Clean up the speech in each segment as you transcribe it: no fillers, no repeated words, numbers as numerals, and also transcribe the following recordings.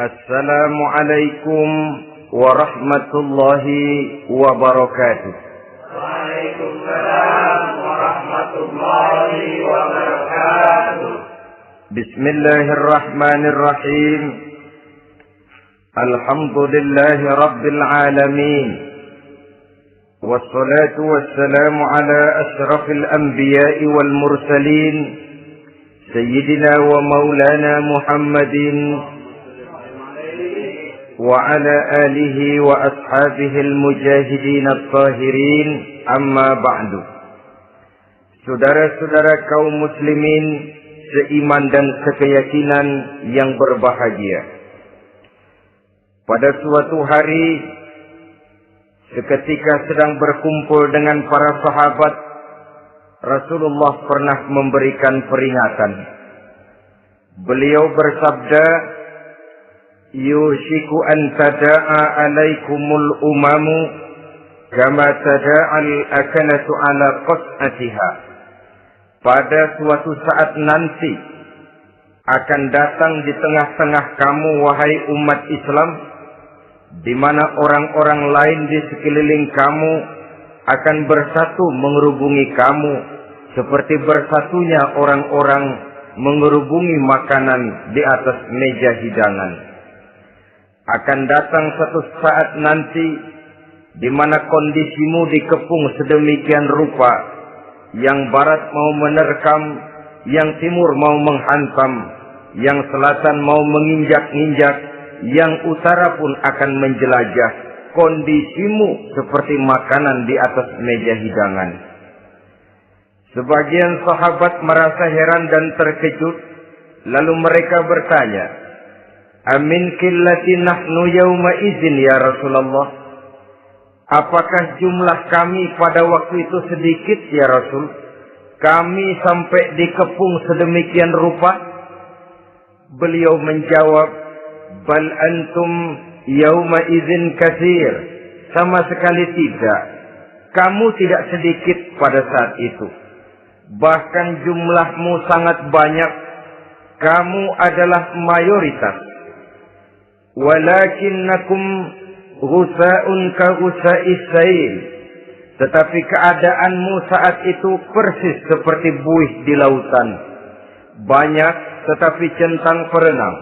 Assalamualaikum warahmatullahi wabarakatuh. Waalaikumsalam warahmatullahi wabarakatuh. Bismillahirrahmanirrahim. Alhamdulillahi rabbil alamin. Wassalatu wassalamu ala ashrafil anbiya'i wal mursalin. Sayyidina wa maulana Muhammadin wa ala alihi wa ashabihil mujahidin at-tahirin, amma ba'du. Saudara-saudara kaum muslimin seiman dan sekeyakinan yang berbahagia. Pada suatu hari seketika sedang berkumpul dengan para sahabat, Rasulullah pernah memberikan peringatan. Beliau bersabda, yushiku an tada'a alaikumul umamu kama tada'al akanatu ala qas'atiha. Pada suatu saat nanti akan datang di tengah-tengah kamu, wahai umat Islam, di mana orang-orang lain di sekeliling kamu akan bersatu mengerubungi kamu seperti bersatunya orang-orang mengerubungi makanan di atas meja hidangan. Akan datang satu saat nanti di mana kondisimu dikepung sedemikian rupa, yang barat mau menerkam, yang timur mau menghantam, yang selatan mau menginjak-injak, yang utara pun akan menjelajah. Kondisimu seperti makanan di atas meja hidangan. Sebagian sahabat merasa heran dan terkejut, lalu mereka bertanya, amin qillati nahnu yawma izin ya Rasulullah? Apakah jumlah kami pada waktu itu sedikit ya Rasul? Kami sampai dikepung sedemikian rupa? Beliau menjawab, bal antum yawma izin katsir. Sama sekali tidak. Kamu tidak sedikit pada saat itu. Bahkan jumlahmu sangat banyak. Kamu adalah mayoritas. Walakinnakum ghusa'un ka ghusa'is sail. Tetapi keadaanmu saat itu persis seperti buih di lautan. Banyak tetapi centang perenang.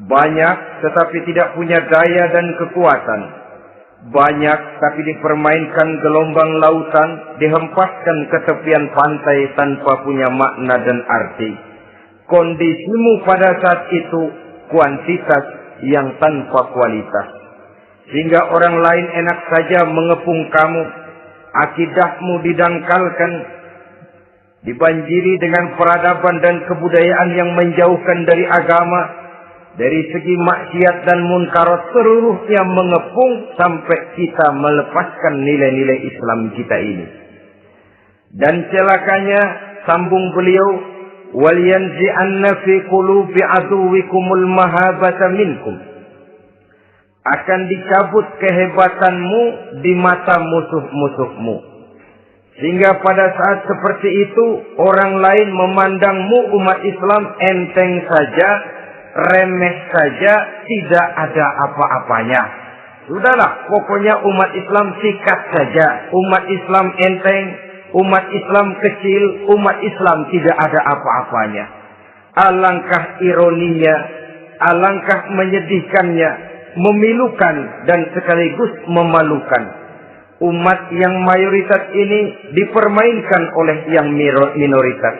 Banyak tetapi tidak punya daya dan kekuatan. Banyak tapi dipermainkan gelombang lautan, dihempaskan ke tepian pantai tanpa punya makna dan arti. Kondisimu pada saat itu kuantitas yang tanpa kualitas. Sehingga orang lain enak saja mengepung kamu. Akidahmu didangkalkan, dibanjiri dengan peradaban dan kebudayaan yang menjauhkan dari agama. Dari segi maksiat dan munkarat seluruhnya mengepung sampai kita melepaskan nilai-nilai Islam kita ini. Dan celakanya, sambung beliau, wal yanzi'anna fi qulubi aduwikumul mahabata minkum. Akan dicabut kehebatanmu di mata musuh-musuhmu. Sehingga pada saat seperti itu, orang lain memandangmu umat Islam enteng saja, remeh saja, tidak ada apa-apanya. Sudahlah, pokoknya umat Islam sikat saja. Umat Islam enteng, umat Islam kecil, umat Islam tidak ada apa-apanya. Alangkah ironinya, alangkah menyedihkannya, memilukan dan sekaligus memalukan. Umat yang mayoritas ini dipermainkan oleh yang minoritas.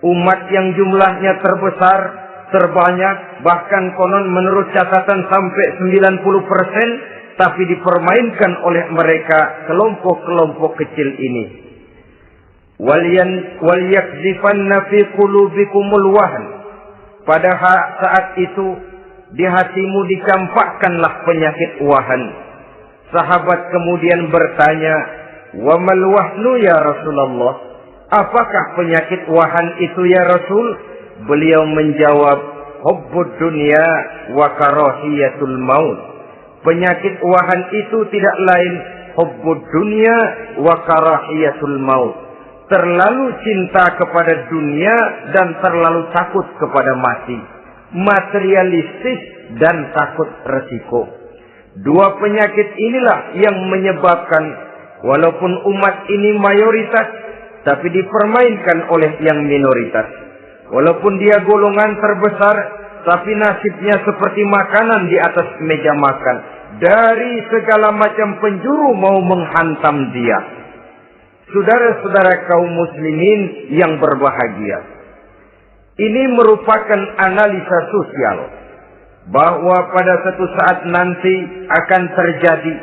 Umat yang jumlahnya terbesar, terbanyak, bahkan konon menurut catatan sampai 90%, tapi dipermainkan oleh mereka kelompok-kelompok kecil ini. Wal yakzifanna fi qulubikumul wahn. Pada saat itu di hatimu dicampakkanlah penyakit wahan. Sahabat kemudian bertanya, wa mal wahnu ya Rasulullah? Apakah penyakit wahan itu ya Rasul? Beliau menjawab, hubbud dunya wa karahiyatul maut. Penyakit wahan itu tidak lain hubbud dunya wa karahiyatul maut. Terlalu cinta kepada dunia dan terlalu takut kepada mati. materialistis, dan takut resiko. Dua penyakit inilah yang menyebabkan walaupun umat ini mayoritas, tapi dipermainkan oleh yang minoritas. Walaupun dia golongan terbesar, tapi nasibnya seperti makanan di atas meja makan. Dari segala macam penjuru mau menghantam dia. Saudara-saudara kaum muslimin yang berbahagia, ini merupakan analisa sosial bahwa pada suatu saat nanti akan terjadi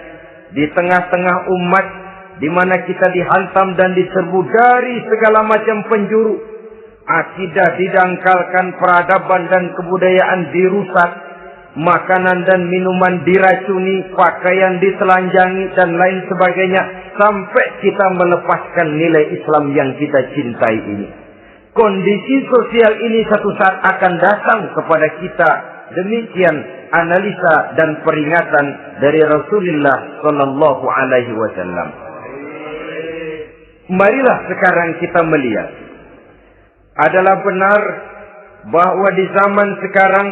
di tengah-tengah umat di mana kita dihantam dan diserbu dari segala macam penjuru. Akidah didangkalkan, peradaban dan kebudayaan dirusak, makanan dan minuman diracuni, pakaian ditelanjangi dan lain sebagainya, sampai kita melepaskan nilai Islam yang kita cintai ini. Kondisi sosial ini satu saat akan datang kepada kita. Demikian analisa dan peringatan dari Rasulullah sallallahu alaihi wasallam. Marilah sekarang kita melihat, adalah benar bahwa di zaman sekarang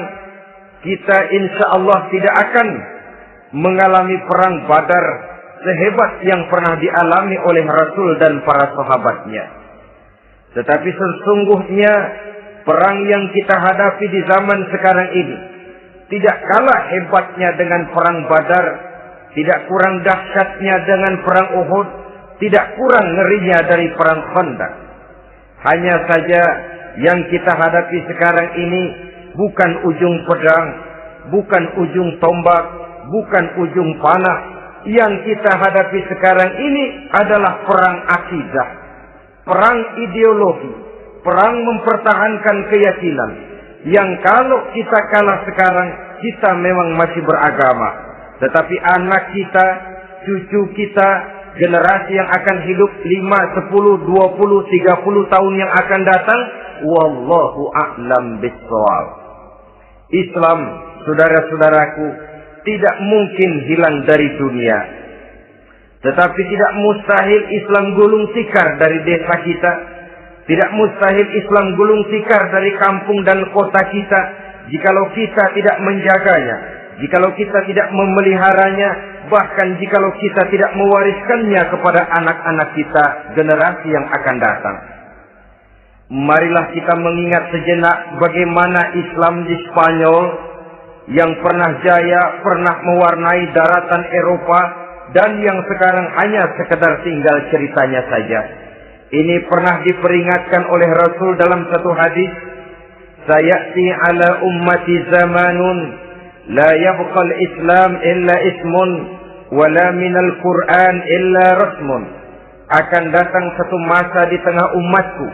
kita insya Allah tidak akan mengalami perang Badar sehebat yang pernah dialami oleh Rasul dan para sahabatnya. Tetapi sesungguhnya perang yang kita hadapi di zaman sekarang ini tidak kalah hebatnya dengan perang Badar, tidak kurang dahsyatnya dengan perang Uhud, tidak kurang ngerinya dari perang Khandaq. Hanya saja yang kita hadapi sekarang ini bukan ujung pedang, bukan ujung tombak, bukan ujung panah. Yang kita hadapi sekarang ini adalah perang akidah, perang ideologi, perang mempertahankan keyakinan. Yang kalau kita kalah sekarang, kita memang masih beragama. Tetapi anak kita, cucu kita, generasi yang akan hidup 5, 10, 20, 30 tahun yang akan datang, wallahu a'lam bissawab. Islam, saudara-saudaraku, tidak mungkin hilang dari dunia. Tetapi tidak mustahil Islam gulung tikar dari desa kita. Tidak mustahil Islam gulung tikar dari kampung dan kota kita, jikalau kita tidak menjaganya, jikalau kita tidak memeliharanya, bahkan jikalau kita tidak mewariskannya kepada anak-anak kita, generasi yang akan datang. Marilah kita mengingat sejenak bagaimana Islam di Spanyol yang pernah jaya, pernah mewarnai daratan Eropa, dan yang sekarang hanya sekedar tinggal ceritanya saja. Ini pernah diperingatkan oleh Rasul dalam satu hadis, sayati ala ummati zamanun la yabqal Islam illa ismun wala minal Quran illa rasmun. Akan datang satu masa di tengah umatku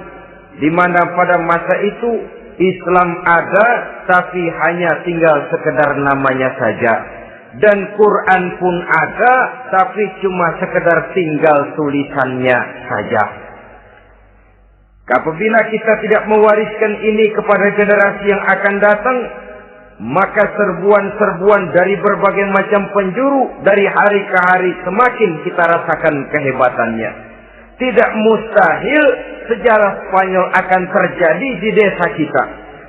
di mana pada masa itu Islam ada tapi hanya tinggal sekedar namanya saja, dan Quran pun ada tapi cuma sekedar tinggal tulisannya saja. Apabila kita tidak mewariskan ini kepada generasi yang akan datang, maka serbuan-serbuan dari berbagai macam penjuru dari hari ke hari semakin kita rasakan kehebatannya. Tidak mustahil sejarah Spanyol akan terjadi di desa kita,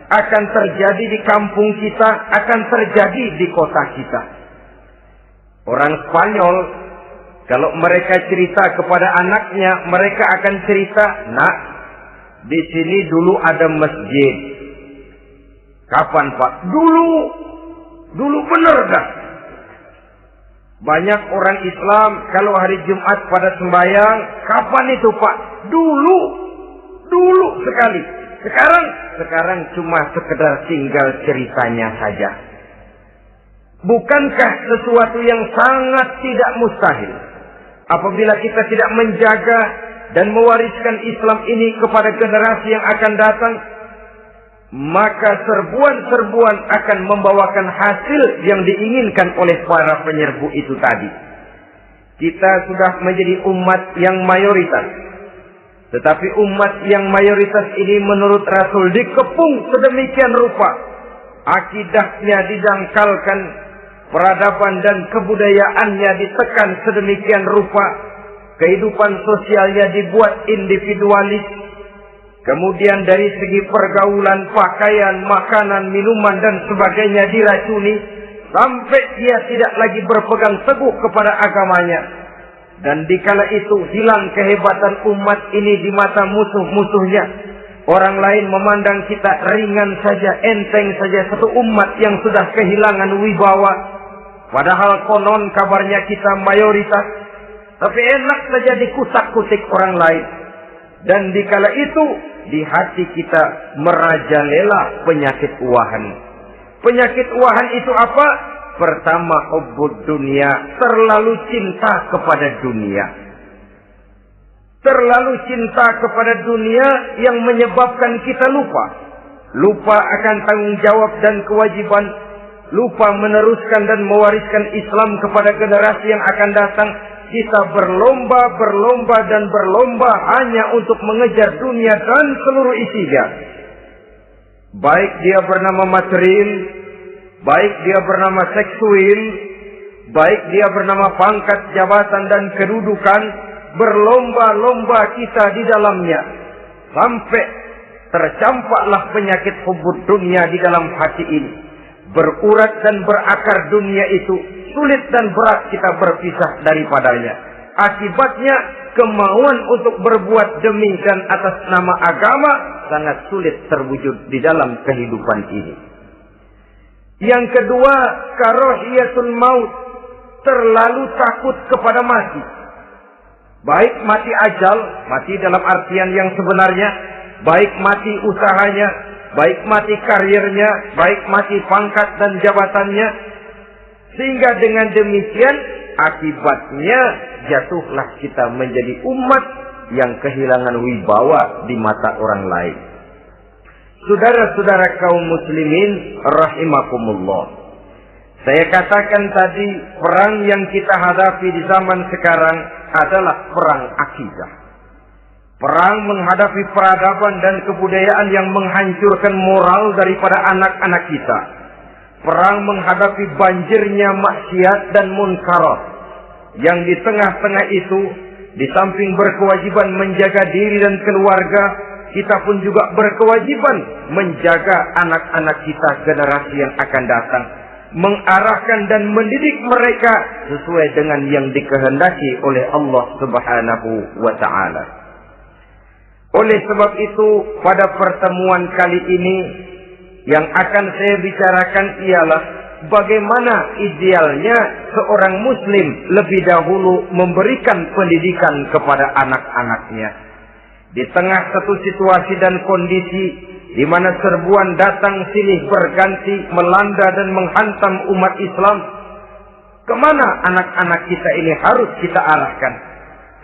akan terjadi di kampung kita, akan terjadi di kota kita. Orang Spanyol, kalau mereka cerita kepada anaknya, mereka akan cerita, nak, di sini dulu ada masjid. Kapan, Pak? Dulu benar dah. Banyak orang Islam kalau hari Jumat pada sembahyang, kapan itu, Pak? Dulu sekali. Sekarang cuma sekedar tinggal ceritanya saja. Bukankah sesuatu yang sangat tidak mustahil apabila kita tidak menjaga dan mewariskan Islam ini kepada generasi yang akan datang, maka serbuan-serbuan akan membawakan hasil yang diinginkan oleh para penyerbu itu tadi. Kita sudah menjadi umat yang mayoritas, tetapi umat yang mayoritas ini menurut Rasul dikepung sedemikian rupa, akidahnya didangkalkan, peradaban dan kebudayaannya ditekan sedemikian rupa, kehidupan sosialnya dibuat individualis, Kemudian dari segi pergaulan, pakaian, makanan, minuman dan sebagainya diracuni sampai dia tidak lagi berpegang teguh kepada agamanya. Dan dikala itu hilang kehebatan umat ini di mata musuh-musuhnya. Orang lain memandang kita ringan saja, enteng saja, satu umat yang sudah kehilangan wibawa. Padahal konon kabarnya kita mayoritas, tapi enak saja dikutak-kutik orang lain. Dan dikala itu di hati kita merajalela penyakit uahan. Penyakit uahan itu apa? Pertama, hubbud dunia, terlalu cinta kepada dunia. Terlalu cinta kepada dunia yang menyebabkan kita lupa akan tanggung jawab dan kewajiban, lupa meneruskan dan mewariskan Islam kepada generasi yang akan datang. Kita berlomba hanya untuk mengejar dunia dan seluruh isinya. Baik dia bernama material, baik dia bernama seksual, baik dia bernama pangkat, jabatan dan kedudukan, berlomba-lomba kita di dalamnya. Sampai tercampaklah penyakit hubbud dunia di dalam hati ini. Berurat dan berakar dunia itu. Sulit dan berat kita berpisah daripadanya. Akibatnya kemauan untuk berbuat demi dan atas nama agama sangat sulit terwujud di dalam kehidupan ini. Yang kedua, karahiyatul maut, terlalu takut kepada mati. Baik mati ajal, mati dalam artian yang sebenarnya, baik mati usahanya, baik mati karirnya, baik mati pangkat dan jabatannya. Sehingga dengan demikian akibatnya jatuhlah kita menjadi umat yang kehilangan wibawa di mata orang lain. Saudara-saudara kaum muslimin rahimakumullah. Saya katakan tadi, perang yang kita hadapi di zaman sekarang adalah perang akidah. Perang menghadapi peradaban dan kebudayaan yang menghancurkan moral daripada anak-anak kita. Perang menghadapi banjirnya maksiat dan munkarat. Yang di tengah-tengah itu, di samping berkewajiban menjaga diri dan keluarga, kita pun juga berkewajiban menjaga anak-anak kita, generasi yang akan datang. Mengarahkan dan mendidik mereka sesuai dengan yang dikehendaki oleh Allah Subhanahu wa ta'ala. Oleh sebab itu, pada pertemuan kali ini, yang akan saya bicarakan ialah bagaimana idealnya seorang muslim lebih dahulu memberikan pendidikan kepada anak-anaknya. Di tengah satu situasi dan kondisi di mana serbuan datang silih berganti melanda dan menghantam umat Islam, kemana anak-anak kita ini harus kita arahkan?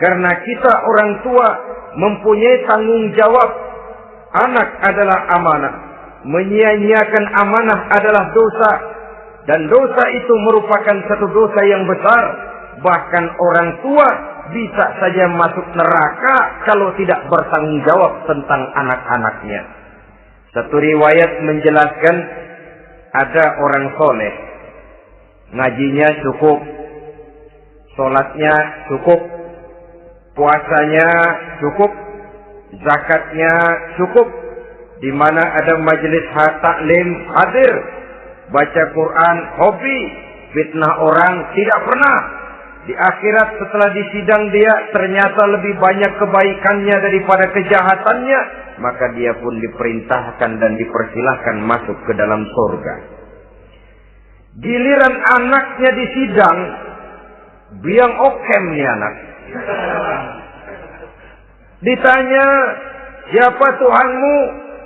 Karena kita orang tua mempunyai tanggung jawab. Anak adalah amanah. Menyia-nyiakan amanah adalah dosa, dan dosa itu merupakan satu dosa yang besar. Bahkan orang tua bisa saja masuk neraka kalau tidak bertanggung jawab tentang anak-anaknya. Satu riwayat menjelaskan ada orang soleh, ngajinya cukup, sholatnya cukup, puasanya cukup, zakatnya cukup, di mana ada majelis taklim hadir, baca Quran hobi, fitnah orang tidak pernah. Di akhirat setelah disidang dia ternyata lebih banyak kebaikannya daripada kejahatannya, maka dia pun diperintahkan dan dipersilahkan masuk ke dalam surga. Giliran anaknya disidang, biang okem nih anak. Ditanya, siapa Tuhanmu?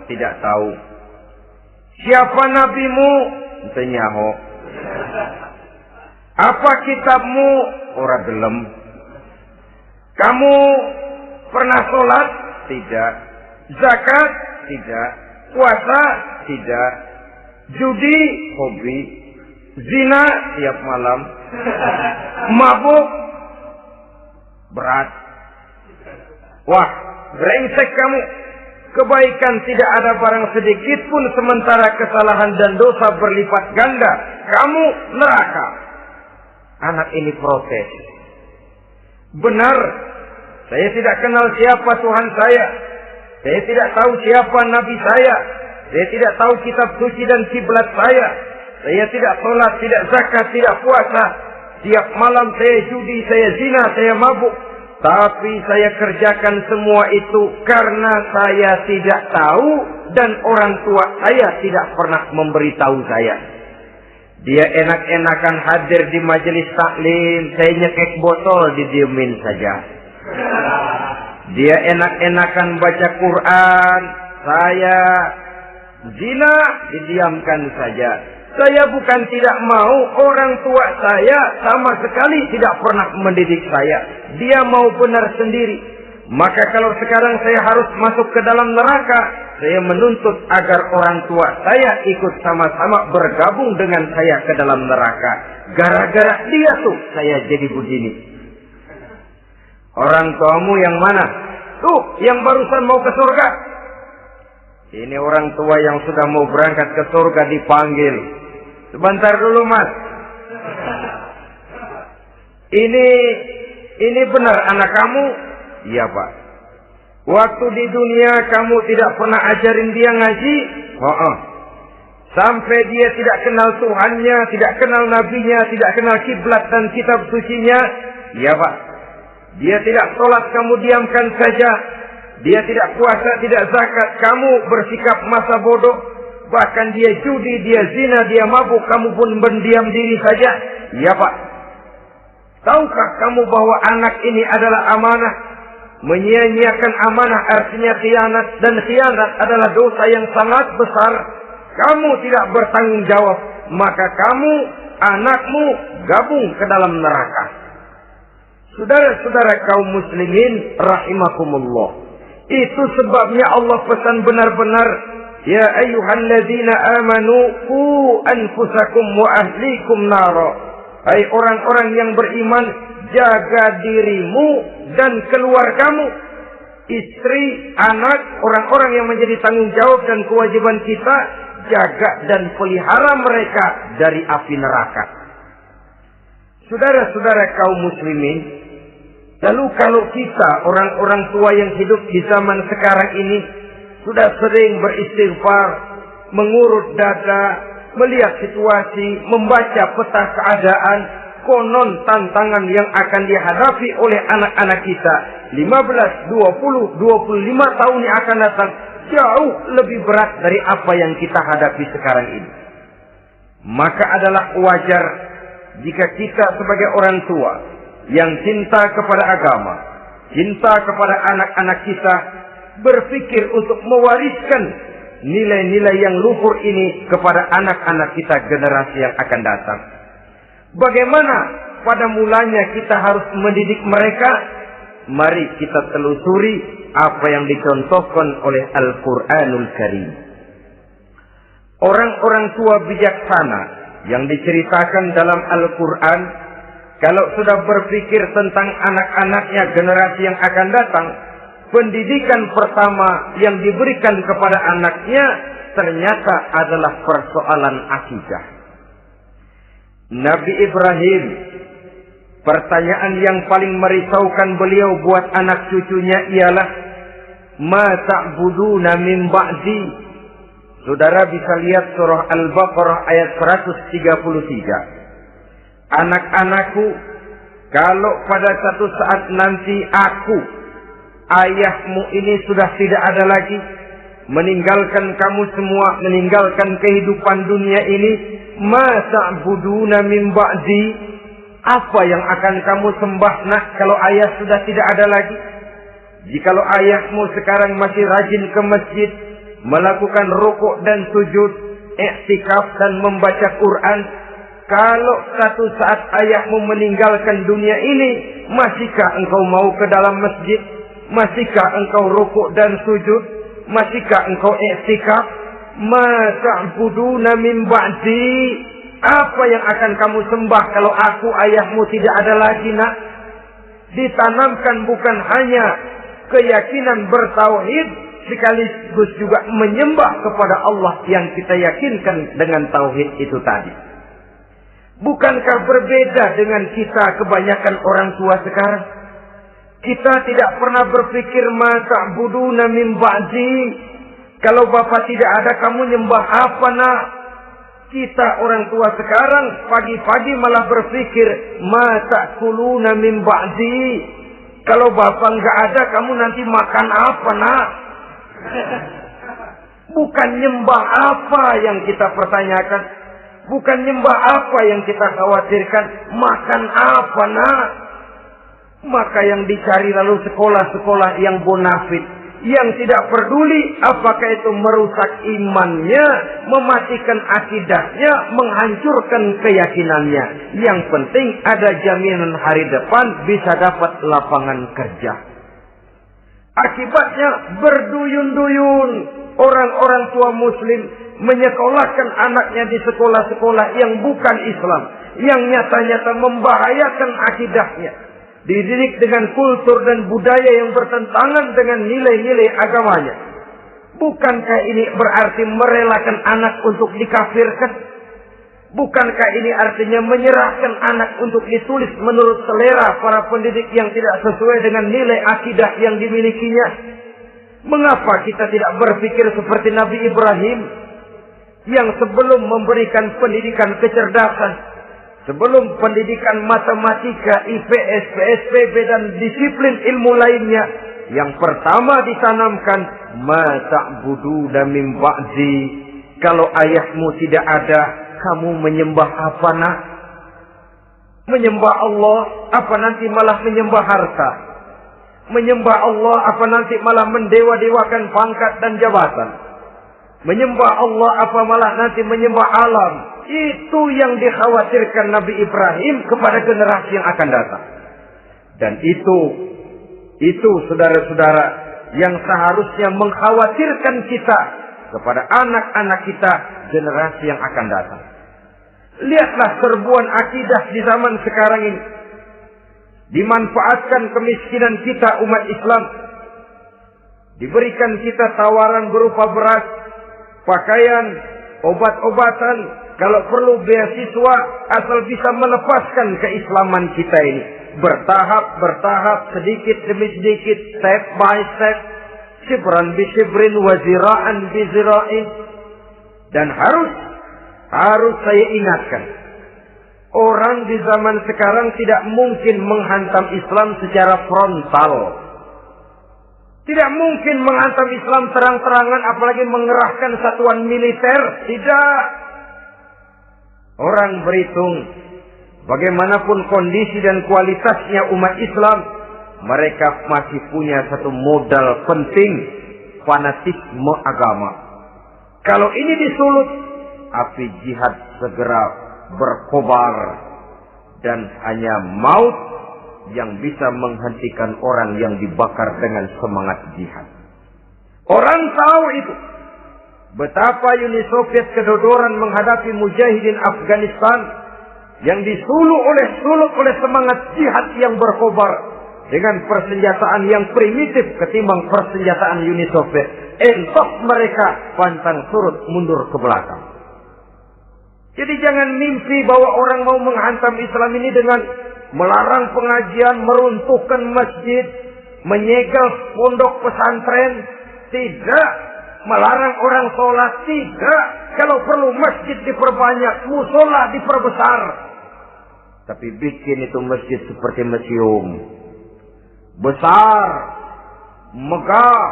Tidak tahu. Siapa nabimu? Tenyaho. Apa kitabmu? Ora gelem. Kamu pernah sholat? Tidak. Zakat? Tidak. Puasa? Tidak. Judi? Hobi. Zina? Tiap malam. Mabuk? Berat. Wah, brengsek kamu. Kebaikan tidak ada barang sedikit pun, sementara kesalahan dan dosa berlipat ganda. Kamu neraka. Anak ini protes. Benar, saya tidak kenal siapa Tuhan saya. Saya tidak tahu siapa nabi saya. Saya tidak tahu kitab suci dan kiblat saya. Saya tidak sholat, tidak zakat, tidak puasa. Tiap malam saya judi, saya zina, saya mabuk. Tapi saya kerjakan semua itu karena saya tidak tahu dan orang tua saya tidak pernah memberitahu saya. Dia enak-enakan hadir di majelis taklim, saya nyekek botol, didiemin saja. Dia enak-enakan baca Quran, saya zina, didiamkan saja. Saya bukan tidak mau, orang tua saya sama sekali tidak pernah mendidik saya. Dia mau benar sendiri. Maka kalau sekarang saya harus masuk ke dalam neraka, saya menuntut agar orang tua saya ikut sama-sama bergabung dengan saya ke dalam neraka. Gara-gara dia tuh saya jadi begini. Orang tuamu yang mana? Tuh, yang barusan mau ke surga. Ini orang tua yang sudah mau berangkat ke surga dipanggil. Sebentar dulu, Mas. Ini benar anak kamu? Iya, Pak. Waktu di dunia kamu tidak pernah ajarin dia ngaji? Sampai dia tidak kenal Tuhannya, tidak kenal nabinya, tidak kenal kiblat dan kitab sucinya? Iya, Pak. Dia tidak sholat, kamu diamkan saja. Dia tidak puasa, tidak zakat, kamu bersikap masa bodoh. Bahkan dia judi, dia zina, dia mabuk, kamu pun berdiam diri saja. Iya, Pak. Tahukah kamu bahwa anak ini adalah amanah? Menyia-nyiakan amanah artinya khianat, dan khianat adalah dosa yang sangat besar. Kamu tidak bertanggung jawab, maka kamu, anakmu gabung ke dalam neraka. Saudara-saudara kaum muslimin rahimakumullah. Itu sebabnya Allah pesan benar-benar, ya ayyuhalladzina amanu qu anfusakum wa ahlikum nara. Hai orang-orang yang beriman, jaga dirimu dan keluargamu, istri, anak, orang-orang yang menjadi tanggung jawab dan kewajiban kita, jaga dan pelihara mereka dari api neraka. Saudara-saudara kaum muslimin, lalu kalau kita orang-orang tua yang hidup di zaman sekarang ini sudah sering beristighfar, mengurut dada, melihat situasi, membaca peta keadaan, konon tantangan yang akan dihadapi oleh anak-anak kita 15, 20, 25 tahun yang akan datang jauh lebih berat dari apa yang kita hadapi sekarang ini. Maka adalah wajar jika kita sebagai orang tua yang cinta kepada agama, cinta kepada anak-anak kita, berpikir untuk mewariskan nilai-nilai yang luhur ini kepada anak-anak kita generasi yang akan datang. Bagaimana pada mulanya kita harus mendidik mereka? Mari kita telusuri apa yang dicontohkan oleh Al-Quranul Karim. Orang-orang tua bijaksana yang diceritakan dalam Al-Quran, kalau sudah berpikir tentang anak-anaknya generasi yang akan datang, pendidikan pertama yang diberikan kepada anaknya ternyata adalah persoalan akidah. Nabi Ibrahim, pertanyaan yang paling merisaukan beliau buat anak cucunya ialah, ma ta'buduna min ba'di. Saudara bisa lihat surah Al-Baqarah ayat 133. Anak-anakku, kalau pada satu saat nanti aku, ayahmu ini sudah tidak ada lagi, meninggalkan kamu semua, meninggalkan kehidupan dunia ini, ma ta'buduna min ba'di, apa yang akan kamu sembah nak kalau ayah sudah tidak ada lagi? Jikalau ayahmu sekarang masih rajin ke masjid, melakukan rukuk dan sujud, i'tikaf dan membaca Quran, kalau satu saat ayahmu meninggalkan dunia ini, masihkah engkau mau ke dalam masjid? Masihkah engkau rukuk dan sujud? Masihkah engkau i'tikaf? Ma ta'buduna min ba'di, apa yang akan kamu sembah kalau aku ayahmu tidak ada lagi nak? Ditanamkan bukan hanya keyakinan bertauhid, sekaligus juga menyembah kepada Allah yang kita yakinkan dengan tauhid itu tadi. Bukankah berbeda dengan kita kebanyakan orang tua sekarang? Kita tidak pernah berpikir ma ta'buduna min ba'di. Kalau bapak tidak ada, kamu nyembah apa nak? Kita orang tua sekarang pagi-pagi malah berpikir ma ta'kuluna min ba'di. Kalau bapak nggak ada, kamu nanti makan apa nak? Bukan nyembah apa yang kita pertanyakan, bukan nyembah apa yang kita khawatirkan, makan apa nak? Maka yang dicari lalu sekolah-sekolah yang bonafit, yang tidak peduli apakah itu merusak imannya, mematikan akidahnya, menghancurkan keyakinannya. Yang penting ada jaminan hari depan bisa dapat lapangan kerja. Akibatnya berduyun-duyun orang-orang tua muslim menyekolahkan anaknya di sekolah-sekolah yang bukan Islam, yang nyata-nyata membahayakan akidahnya. Dididik dengan kultur dan budaya yang bertentangan dengan nilai-nilai agamanya. Bukankah ini berarti merelakan anak untuk dikafirkan? Bukankah ini artinya menyerahkan anak untuk ditulis menurut selera para pendidik yang tidak sesuai dengan nilai akidah yang dimilikinya? Mengapa kita tidak berpikir seperti Nabi Ibrahim yang sebelum memberikan pendidikan kecerdasan, sebelum pendidikan matematika, IPS, PSPB dan disiplin ilmu lainnya, yang pertama ditanamkan ma ta'buduna min ba'di. Kalau ayahmu tidak ada, kamu menyembah apa nak? Menyembah Allah, apa nanti malah menyembah harta? Menyembah Allah, apa nanti malah mendewa-dewakan pangkat dan jabatan? Menyembah Allah, apa malah nanti menyembah alam? Itu yang dikhawatirkan Nabi Ibrahim kepada generasi yang akan datang. Dan itu saudara-saudara yang seharusnya mengkhawatirkan kita kepada anak-anak kita generasi yang akan datang. Lihatlah serbuan akidah di zaman sekarang ini. Dimanfaatkan kemiskinan kita umat Islam. Diberikan kita tawaran berupa beras, pakaian, obat-obatan, kalau perlu beasiswa, asal bisa melepaskan keislaman kita ini. Bertahap, sedikit demi sedikit, step by step, shibran bi shibrin wa zira'an bi zira'in. Dan harus saya ingatkan, orang di zaman sekarang tidak mungkin menghantam Islam secara frontal. Tidak mungkin menghantam Islam terang-terangan, apalagi mengerahkan satuan militer. Tidak. Orang berhitung bagaimanapun kondisi dan kualitasnya umat Islam, mereka masih punya satu modal penting, fanatisme agama. Kalau ini disulut, api jihad segera berkobar dan hanya maut yang bisa menghentikan orang yang dibakar dengan semangat jihad. Orang tahu itu. Betapa Uni Soviet kedodoran menghadapi mujahidin Afghanistan yang disulut oleh semangat jihad yang berkobar dengan persenjataan yang primitif ketimbang persenjataan Uni Soviet. Entok mereka pantang surut mundur ke belakang. Jadi jangan mimpi bahwa orang mau menghantam Islam ini dengan melarang pengajian, meruntuhkan masjid, menyegel pondok pesantren. Tidak. Melarang orang sholat. Tidak. Kalau perlu masjid diperbanyak, musola diperbesar. Tapi bikin itu masjid seperti museum. Besar, megah,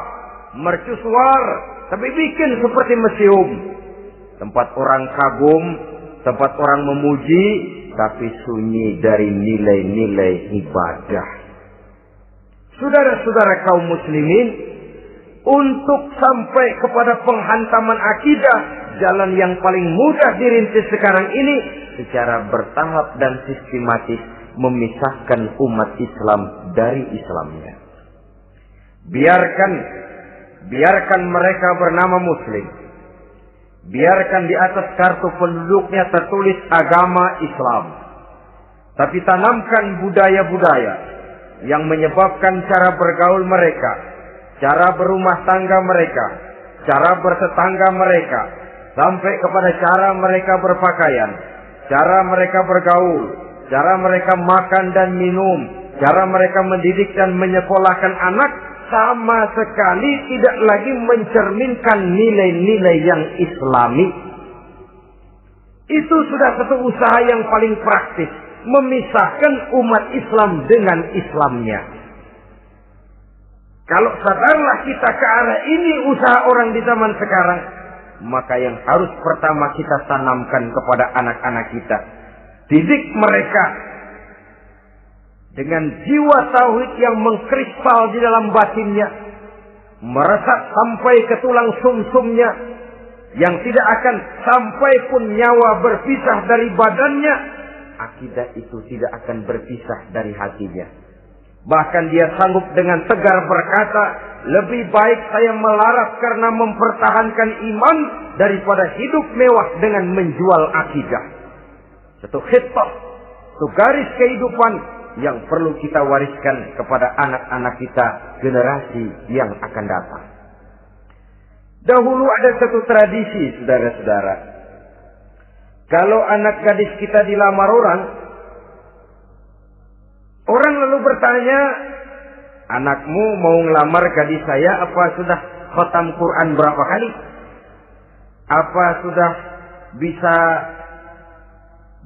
mercusuar. Tapi bikin seperti museum. Tempat orang kagum, tempat orang memuji, tapi sunyi dari nilai-nilai ibadah. Saudara-saudara kaum muslimin, untuk sampai kepada penghantaman akidah, jalan yang paling mudah dirintis sekarang ini secara bertahap dan sistematis memisahkan umat Islam dari Islamnya. Biarkan mereka bernama Muslim. Biarkan di atas kartu penduduknya tertulis agama Islam. Tapi tanamkan budaya-budaya yang menyebabkan cara bergaul mereka, cara berumah tangga mereka, cara bertetangga mereka, sampai kepada cara mereka berpakaian, cara mereka bergaul, cara mereka makan dan minum, cara mereka mendidik dan menyekolahkan anak sama sekali tidak lagi mencerminkan nilai-nilai yang islami. Itu sudah satu usaha yang paling praktis, memisahkan umat Islam dengan Islamnya. Kalau sadarlah kita ke arah ini usaha orang di zaman sekarang, maka yang harus pertama kita tanamkan kepada anak-anak kita, didik mereka dengan jiwa tauhid yang mengkrispal di dalam batinnya, meresap sampai ke tulang sumsumnya, yang tidak akan sampai pun nyawa berpisah dari badannya, akidah itu tidak akan berpisah dari hatinya. Bahkan dia sanggup dengan tegar berkata, lebih baik saya melarat karena mempertahankan iman daripada hidup mewah dengan menjual akidah. Satu khitbah, satu garis kehidupan yang perlu kita wariskan kepada anak-anak kita, generasi yang akan datang. Dahulu ada satu tradisi, saudara-saudara. Kalau anak gadis kita dilamar orang lalu bertanya, anakmu mau ngelamar gadis saya, apa sudah khatam Quran berapa kali? Apa sudah bisa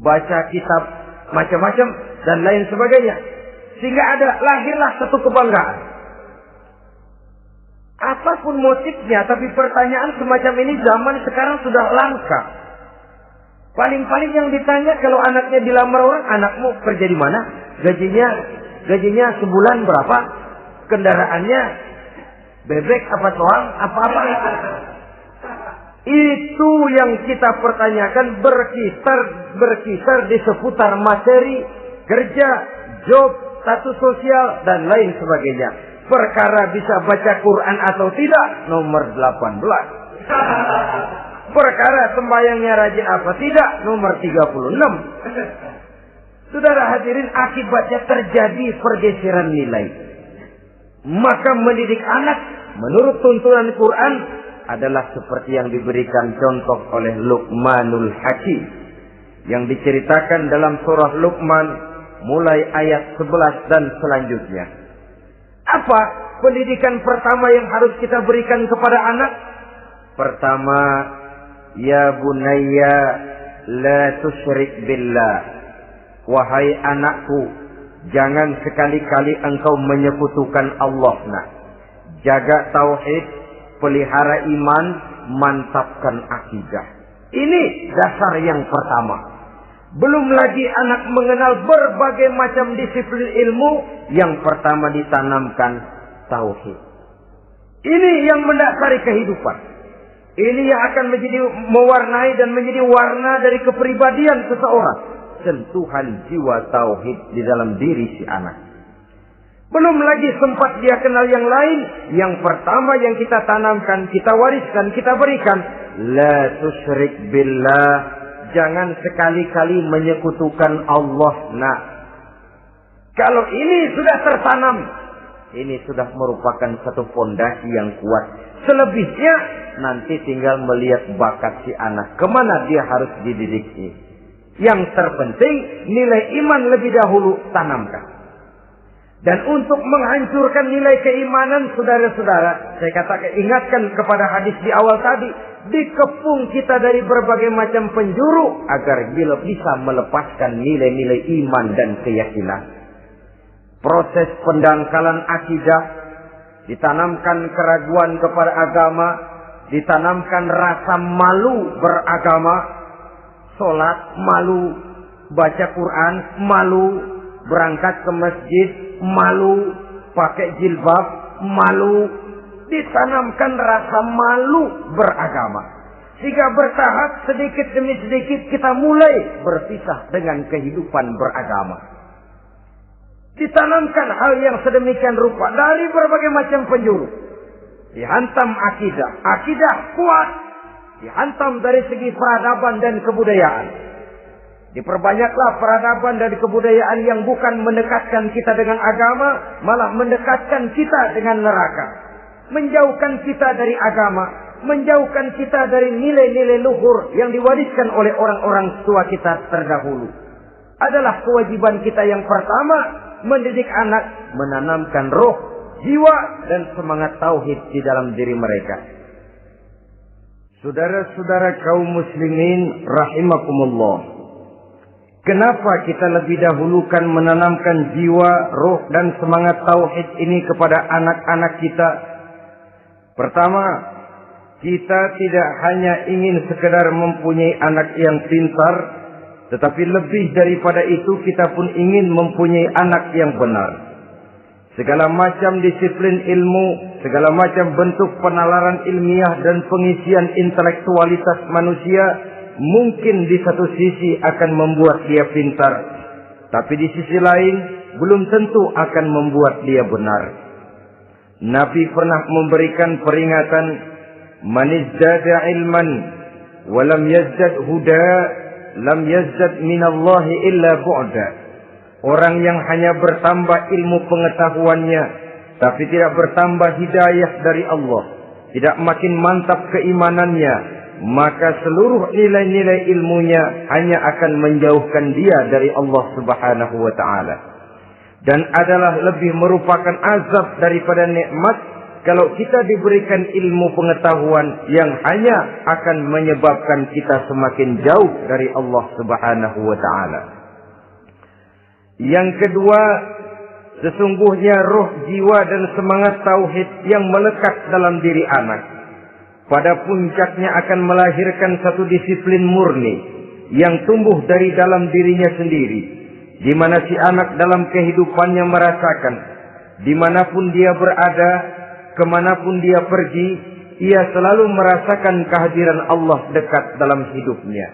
baca kitab macam-macam dan lain sebagainya? Sehingga lahirlah satu kebanggaan. Apapun motifnya, tapi pertanyaan semacam ini zaman sekarang sudah langka. Paling-paling yang ditanya kalau anaknya dilamar orang, anakmu kerja di mana? Gajinya sebulan berapa? Kendaraannya bebek apa soang? Apa-apa? Itu yang kita pertanyakan, berkisar di seputar materi, kerja, job, status sosial, dan lain sebagainya. Perkara bisa baca Quran atau tidak, nomor 18. Perkara sembahyangnya rajin apa tidak, nomor 36. Saudara hadirin, akibatnya terjadi pergeseran nilai. Maka mendidik anak menurut tuntunan Quran adalah seperti yang diberikan contoh oleh Luqmanul Hakim, yang diceritakan dalam surah Luqman mulai ayat 11 dan selanjutnya. Apa pendidikan pertama yang harus kita berikan kepada anak? Pertama, ya bunayya la tusyrik billah. Wahai anakku, jangan sekali-kali engkau menyekutukan Allah. Nah, jaga tauhid, pelihara iman, mantapkan akidah. Ini dasar yang pertama. Belum lagi anak mengenal berbagai macam disiplin ilmu, yang pertama ditanamkan tauhid. Ini yang mendasari kehidupan. Ini yang akan menjadi mewarnai dan menjadi warna dari kepribadian seseorang. Sentuhan jiwa tauhid di dalam diri si anak. Belum lagi sempat dia kenal yang lain. Yang pertama yang kita tanamkan, kita wariskan, kita berikan, la tusyrik billah. Jangan sekali-kali menyekutukan Allah. Nah, kalau ini sudah tertanam, ini sudah merupakan satu fondasi yang kuat. Selebihnya nanti tinggal melihat bakat si anak, kemana dia harus dididik. Yang terpenting nilai iman lebih dahulu tanamkan. Dan untuk menghancurkan nilai keimanan, saudara-saudara, saya katakan, ingatkan kepada hadis di awal tadi, dikepung kita dari berbagai macam penjuru agar bisa melepaskan nilai-nilai iman dan keyakinan. Proses pendangkalan akidah, ditanamkan keraguan kepada agama, ditanamkan rasa malu beragama. Sholat malu, baca Quran malu, berangkat ke masjid malu, pakai jilbab malu. Ditanamkan rasa malu beragama. Sehingga bertahap sedikit demi sedikit kita mulai berpisah dengan kehidupan beragama. Ditanamkan hal yang sedemikian rupa dari berbagai macam penjuru. Dihantam akidah. Akidah kuat. Dihantam dari segi peradaban dan kebudayaan. Diperbanyaklah peradaban dan kebudayaan yang bukan mendekatkan kita dengan agama, malah mendekatkan kita dengan neraka. Menjauhkan kita dari agama, menjauhkan kita dari nilai-nilai luhur yang diwariskan oleh orang-orang tua kita terdahulu. Adalah kewajiban kita yang pertama, mendidik anak, menanamkan roh, jiwa, dan semangat tauhid di dalam diri mereka. Saudara-saudara kaum muslimin rahimakumullah, kenapa kita lebih dahulukan menanamkan jiwa, roh, dan semangat tauhid ini kepada anak-anak kita? Pertama, kita tidak hanya ingin sekedar mempunyai anak yang pintar, tetapi lebih daripada itu kita pun ingin mempunyai anak yang benar. Segala macam disiplin ilmu, segala macam bentuk penalaran ilmiah dan pengisian intelektualitas manusia mungkin di satu sisi akan membuat dia pintar, tapi di sisi lain belum tentu akan membuat dia benar. Nabi pernah memberikan peringatan, man izdada ilman wa lam yazdad huda lam yazdad minallahi illa bu'da. Orang yang hanya bertambah ilmu pengetahuannya tapi tidak bertambah hidayah dari Allah, tidak makin mantap keimanannya, maka seluruh nilai-nilai ilmunya hanya akan menjauhkan dia dari Allah Subhanahu wa taala. Dan adalah lebih merupakan azab daripada nikmat kalau kita diberikan ilmu pengetahuan yang hanya akan menyebabkan kita semakin jauh dari Allah Subhanahu wa taala. Yang kedua, sesungguhnya roh, jiwa, dan semangat tauhid yang melekat dalam diri anak pada puncaknya akan melahirkan satu disiplin murni yang tumbuh dari dalam dirinya sendiri, di mana si anak dalam kehidupannya merasakan dimanapun dia berada, kemanapun dia pergi, ia selalu merasakan kehadiran Allah dekat dalam hidupnya.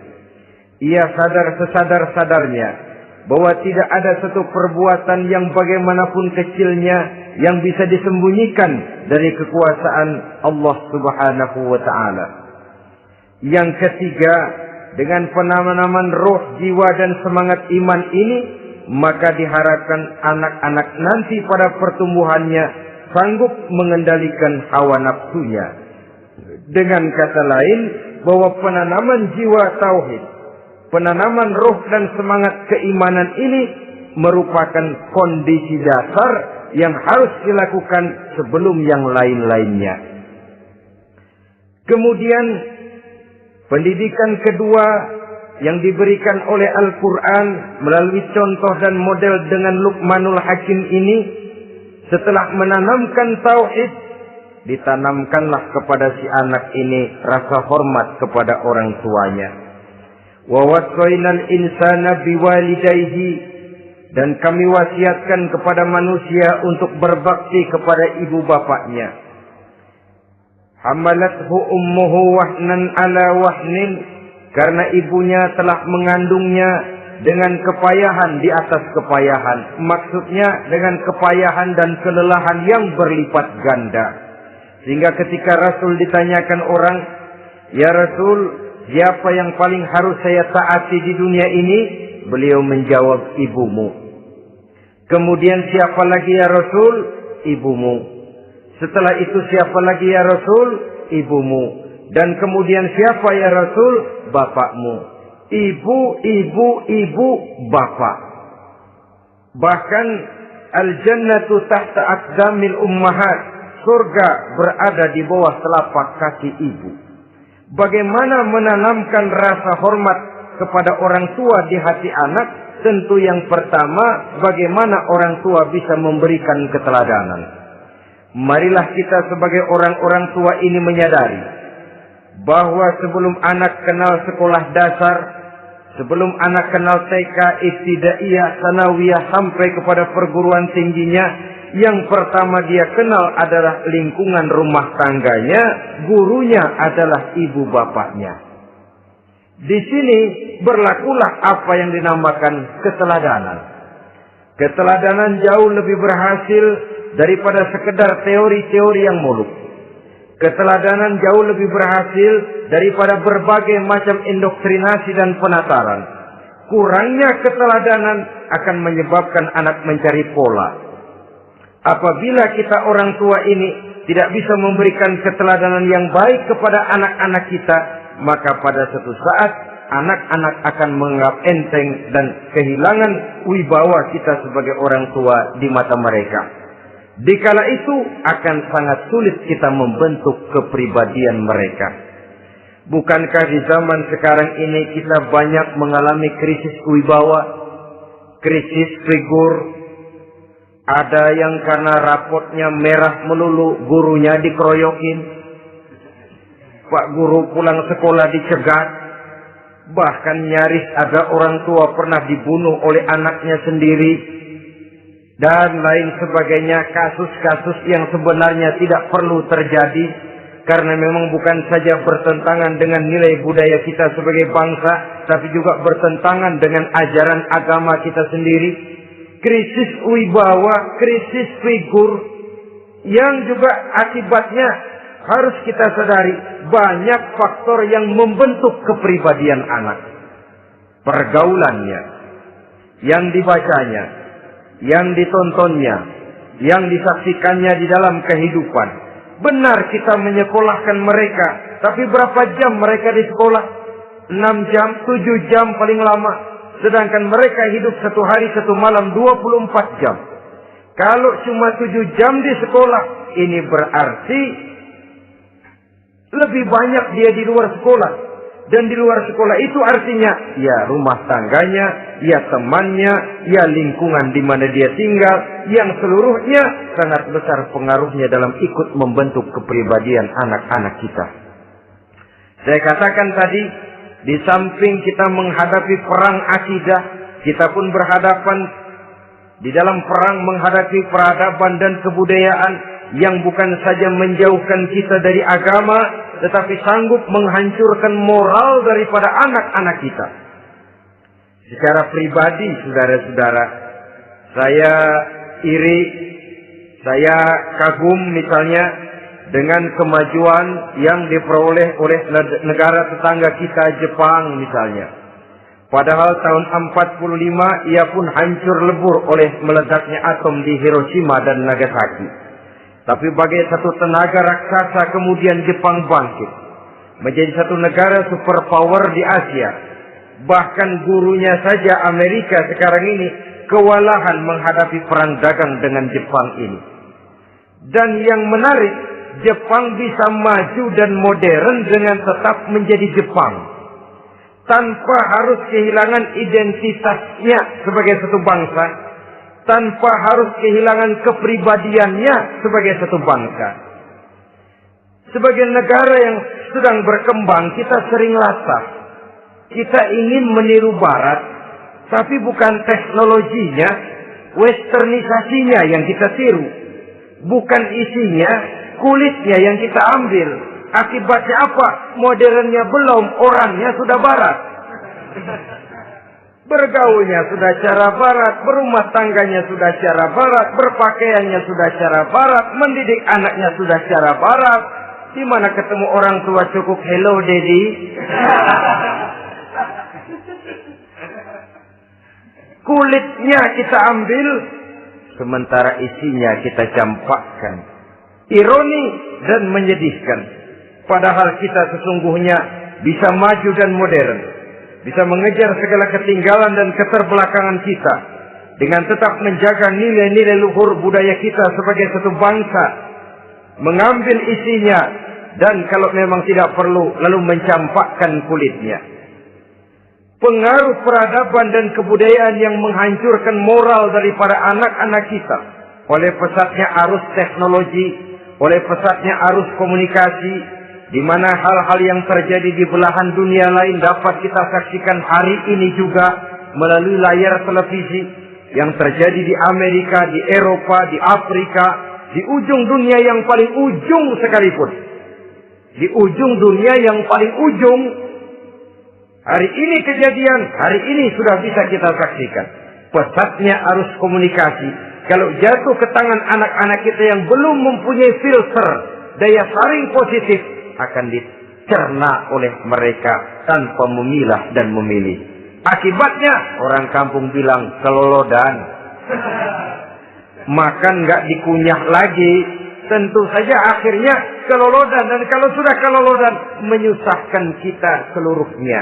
Ia sadar sesadar-sadarnya bahwa tidak ada satu perbuatan yang bagaimanapun kecilnya yang bisa disembunyikan dari kekuasaan Allah Subhanahu wa taala. Yang ketiga, dengan penanaman roh, jiwa, dan semangat iman ini, maka diharapkan anak-anak nanti pada pertumbuhannya sanggup mengendalikan hawa nafsunya. Dengan kata lain, bahwa penanaman jiwa tauhid, penanaman roh dan semangat keimanan ini merupakan kondisi dasar yang harus dilakukan sebelum yang lain-lainnya. Kemudian pendidikan kedua yang diberikan oleh Al-Quran melalui contoh dan model dengan Luqmanul Hakim ini, setelah menanamkan tauhid, ditanamkanlah kepada si anak ini rasa hormat kepada orang tuanya. Wa wassaynal insana biwalidayhi, dan kami wasiatkan kepada manusia untuk berbakti kepada ibu bapaknya. Hamalathu ummuhu wahnan ala wahnin, karena ibunya telah mengandungnya dengan kepayahan di atas kepayahan. Maksudnya dengan kepayahan dan kelelahan yang berlipat ganda. Sehingga ketika Rasul ditanyakan orang, "Ya Rasul, siapa yang paling harus saya taati di dunia ini?" Beliau menjawab, "Ibumu." Kemudian, "Siapa lagi ya Rasul?" "Ibumu." Setelah itu, "Siapa lagi ya Rasul?" "Ibumu." Dan kemudian, "Siapa ya Rasul?" "Bapakmu." Ibu, ibu, ibu, bapak. Bahkan al-jannatu tahta aqdamil ummahat, surga berada di bawah telapak kaki ibu. Bagaimana menanamkan rasa hormat kepada orang tua di hati anak? Tentu yang pertama, bagaimana orang tua bisa memberikan keteladanan. Marilah kita sebagai orang-orang tua ini menyadari bahwa sebelum anak kenal sekolah dasar, sebelum anak kenal TK, ibtidaiyah, sanawiyah, sampai kepada perguruan tingginya, yang pertama dia kenal adalah lingkungan rumah tangganya, gurunya adalah ibu bapaknya. Di sini berlakulah apa yang dinamakan keteladanan. Keteladanan jauh lebih berhasil daripada sekedar teori-teori yang muluk. Keteladanan jauh lebih berhasil daripada berbagai macam indoktrinasi dan penataran. Kurangnya keteladanan akan menyebabkan anak mencari pola. Apabila kita orang tua ini tidak bisa memberikan keteladanan yang baik kepada anak-anak kita, maka pada suatu saat anak-anak akan menganggap enteng dan kehilangan wibawa kita sebagai orang tua di mata mereka. Dikala itu akan sangat sulit kita membentuk kepribadian mereka. Bukankah di zaman sekarang ini kita banyak mengalami krisis wibawa, krisis figur? Ada yang karena rapotnya merah melulu, gurunya dikeroyokin. Pak guru pulang sekolah dicegat. Bahkan nyaris ada orang tua pernah dibunuh oleh anaknya sendiri. Dan lain sebagainya, kasus-kasus yang sebenarnya tidak perlu terjadi. Karena memang bukan saja bertentangan dengan nilai budaya kita sebagai bangsa, tapi juga bertentangan dengan ajaran agama kita sendiri. Krisis wibawa, krisis figur, yang juga akibatnya harus kita sadari banyak faktor yang membentuk kepribadian anak. Pergaulannya, yang dibacanya, yang ditontonnya, yang disaksikannya di dalam kehidupan. Benar kita menyekolahkan mereka, tapi berapa jam mereka di sekolah? 6 jam, 7 jam paling lama. Sedangkan mereka hidup 1 hari 1 malam 24 jam. Kalau cuma 7 jam di sekolah, ini berarti lebih banyak dia di luar sekolah. Dan di luar sekolah itu artinya ya rumah tangganya, ya temannya, ya lingkungan di mana dia tinggal, yang seluruhnya sangat besar pengaruhnya dalam ikut membentuk kepribadian anak-anak kita. Saya katakan tadi, di samping kita menghadapi perang akidah, kita pun berhadapan di dalam perang menghadapi peradaban dan kebudayaan yang bukan saja menjauhkan kita dari agama, tetapi sanggup menghancurkan moral daripada anak-anak kita. Secara pribadi, saudara-saudara, saya iri, saya kagum misalnya dengan kemajuan yang diperoleh oleh negara tetangga kita, Jepang misalnya. Padahal tahun 45 ia pun hancur lebur oleh meledaknya atom di Hiroshima dan Nagasaki. Tapi bagai satu tenaga raksasa kemudian Jepang bangkit menjadi satu negara superpower di Asia. Bahkan gurunya saja Amerika sekarang ini kewalahan menghadapi perang dagang dengan Jepang ini. Dan yang menarik, Jepang bisa maju dan modern dengan tetap menjadi Jepang. Tanpa harus kehilangan identitasnya sebagai satu bangsa. Tanpa harus kehilangan kepribadiannya sebagai satu bangsa. Sebagai negara yang sedang berkembang, kita sering latah. Kita ingin meniru Barat, tapi bukan teknologinya, westernisasinya yang kita tiru. Bukan isinya, kulitnya yang kita ambil. Akibatnya apa? Modernnya belum, orangnya sudah Barat. Bergaulnya sudah cara Barat, berumah tangganya sudah cara Barat, berpakaiannya sudah cara Barat, mendidik anaknya sudah cara Barat. Di mana ketemu orang tua cukup hello daddy. Kulitnya kita ambil, sementara isinya kita campakkan. Ironi dan menyedihkan. Padahal kita sesungguhnya bisa maju dan modern. Bisa mengejar segala ketinggalan dan keterbelakangan kita. Dengan tetap menjaga nilai-nilai luhur budaya kita sebagai satu bangsa. Mengambil isinya. Dan kalau memang tidak perlu, lalu mencampakkan kulitnya. Pengaruh peradaban dan kebudayaan yang menghancurkan moral daripada anak-anak kita. Oleh pesatnya arus teknologi. Oleh pesatnya arus komunikasi. Di mana hal-hal yang terjadi di belahan dunia lain dapat kita saksikan hari ini juga melalui layar televisi yang terjadi di Amerika, di Eropa, di Afrika, di ujung dunia yang paling ujung sekalipun. Di ujung dunia yang paling ujung, hari ini kejadian, hari ini sudah bisa kita saksikan. Pesatnya arus komunikasi, kalau jatuh ke tangan anak-anak kita yang belum mempunyai filter, daya saring positif, akan dicerna oleh mereka tanpa memilah dan memilih. Akibatnya orang kampung bilang kelolodan. Makan nggak dikunyah lagi. Tentu saja akhirnya kelolodan. Dan kalau sudah kelolodan, menyusahkan kita seluruhnya.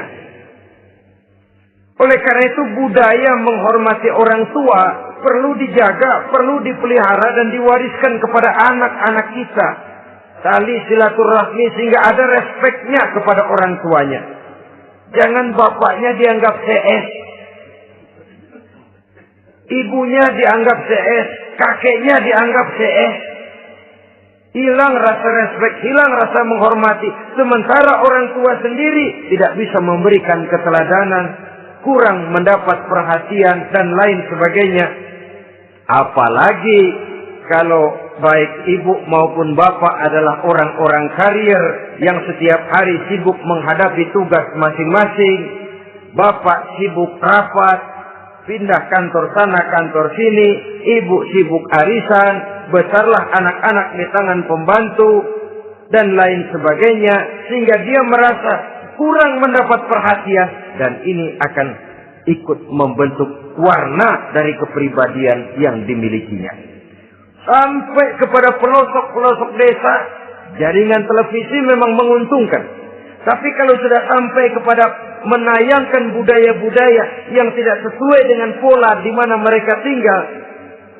Oleh karena itu budaya menghormati orang tua perlu dijaga, perlu dipelihara dan diwariskan kepada anak-anak kita. Tali silaturahmi sehingga ada respeknya kepada orang tuanya. Jangan bapaknya dianggap CS, ibunya dianggap CS, kakeknya dianggap CS. Hilang rasa respek, hilang rasa menghormati. Sementara orang tua sendiri tidak bisa memberikan keteladanan, kurang mendapat perhatian dan lain sebagainya. Apalagi kalau baik ibu maupun bapak adalah orang-orang karier yang setiap hari sibuk menghadapi tugas masing-masing. Bapak sibuk rapat, pindah kantor sana kantor sini, ibu sibuk arisan, besarlah anak-anak di tangan pembantu dan lain sebagainya, sehingga dia merasa kurang mendapat perhatian, dan ini akan ikut membentuk warna dari kepribadian yang dimilikinya. Sampai kepada pelosok-pelosok desa, jaringan televisi memang menguntungkan. Tapi kalau sudah sampai kepada menayangkan budaya-budaya yang tidak sesuai dengan pola di mana mereka tinggal,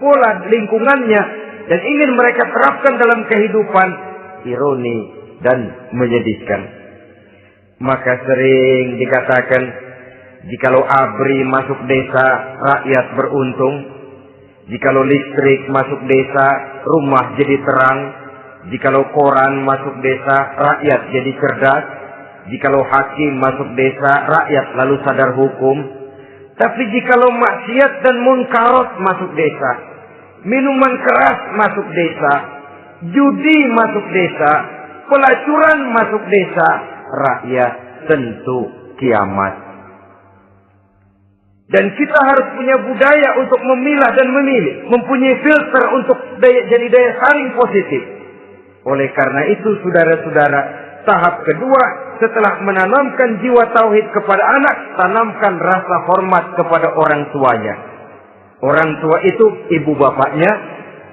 pola lingkungannya, dan ingin mereka terapkan dalam kehidupan, ironi dan menyedihkan. Maka sering dikatakan, jikalau ABRI masuk desa, rakyat beruntung. Jikalau listrik masuk desa, rumah jadi terang. Jikalau koran masuk desa, rakyat jadi cerdas. Jikalau hakim masuk desa, rakyat lalu sadar hukum. Tapi jikalau maksiat dan munkarat masuk desa, minuman keras masuk desa, judi masuk desa, pelacuran masuk desa, rakyat tentu kiamat. Dan kita harus punya budaya untuk memilah dan memilih, mempunyai filter untuk jadi daya saring positif. Oleh karena itu, saudara-saudara, tahap kedua setelah menanamkan jiwa tauhid kepada anak, tanamkan rasa hormat kepada orang tuanya. Orang tua itu ibu bapaknya,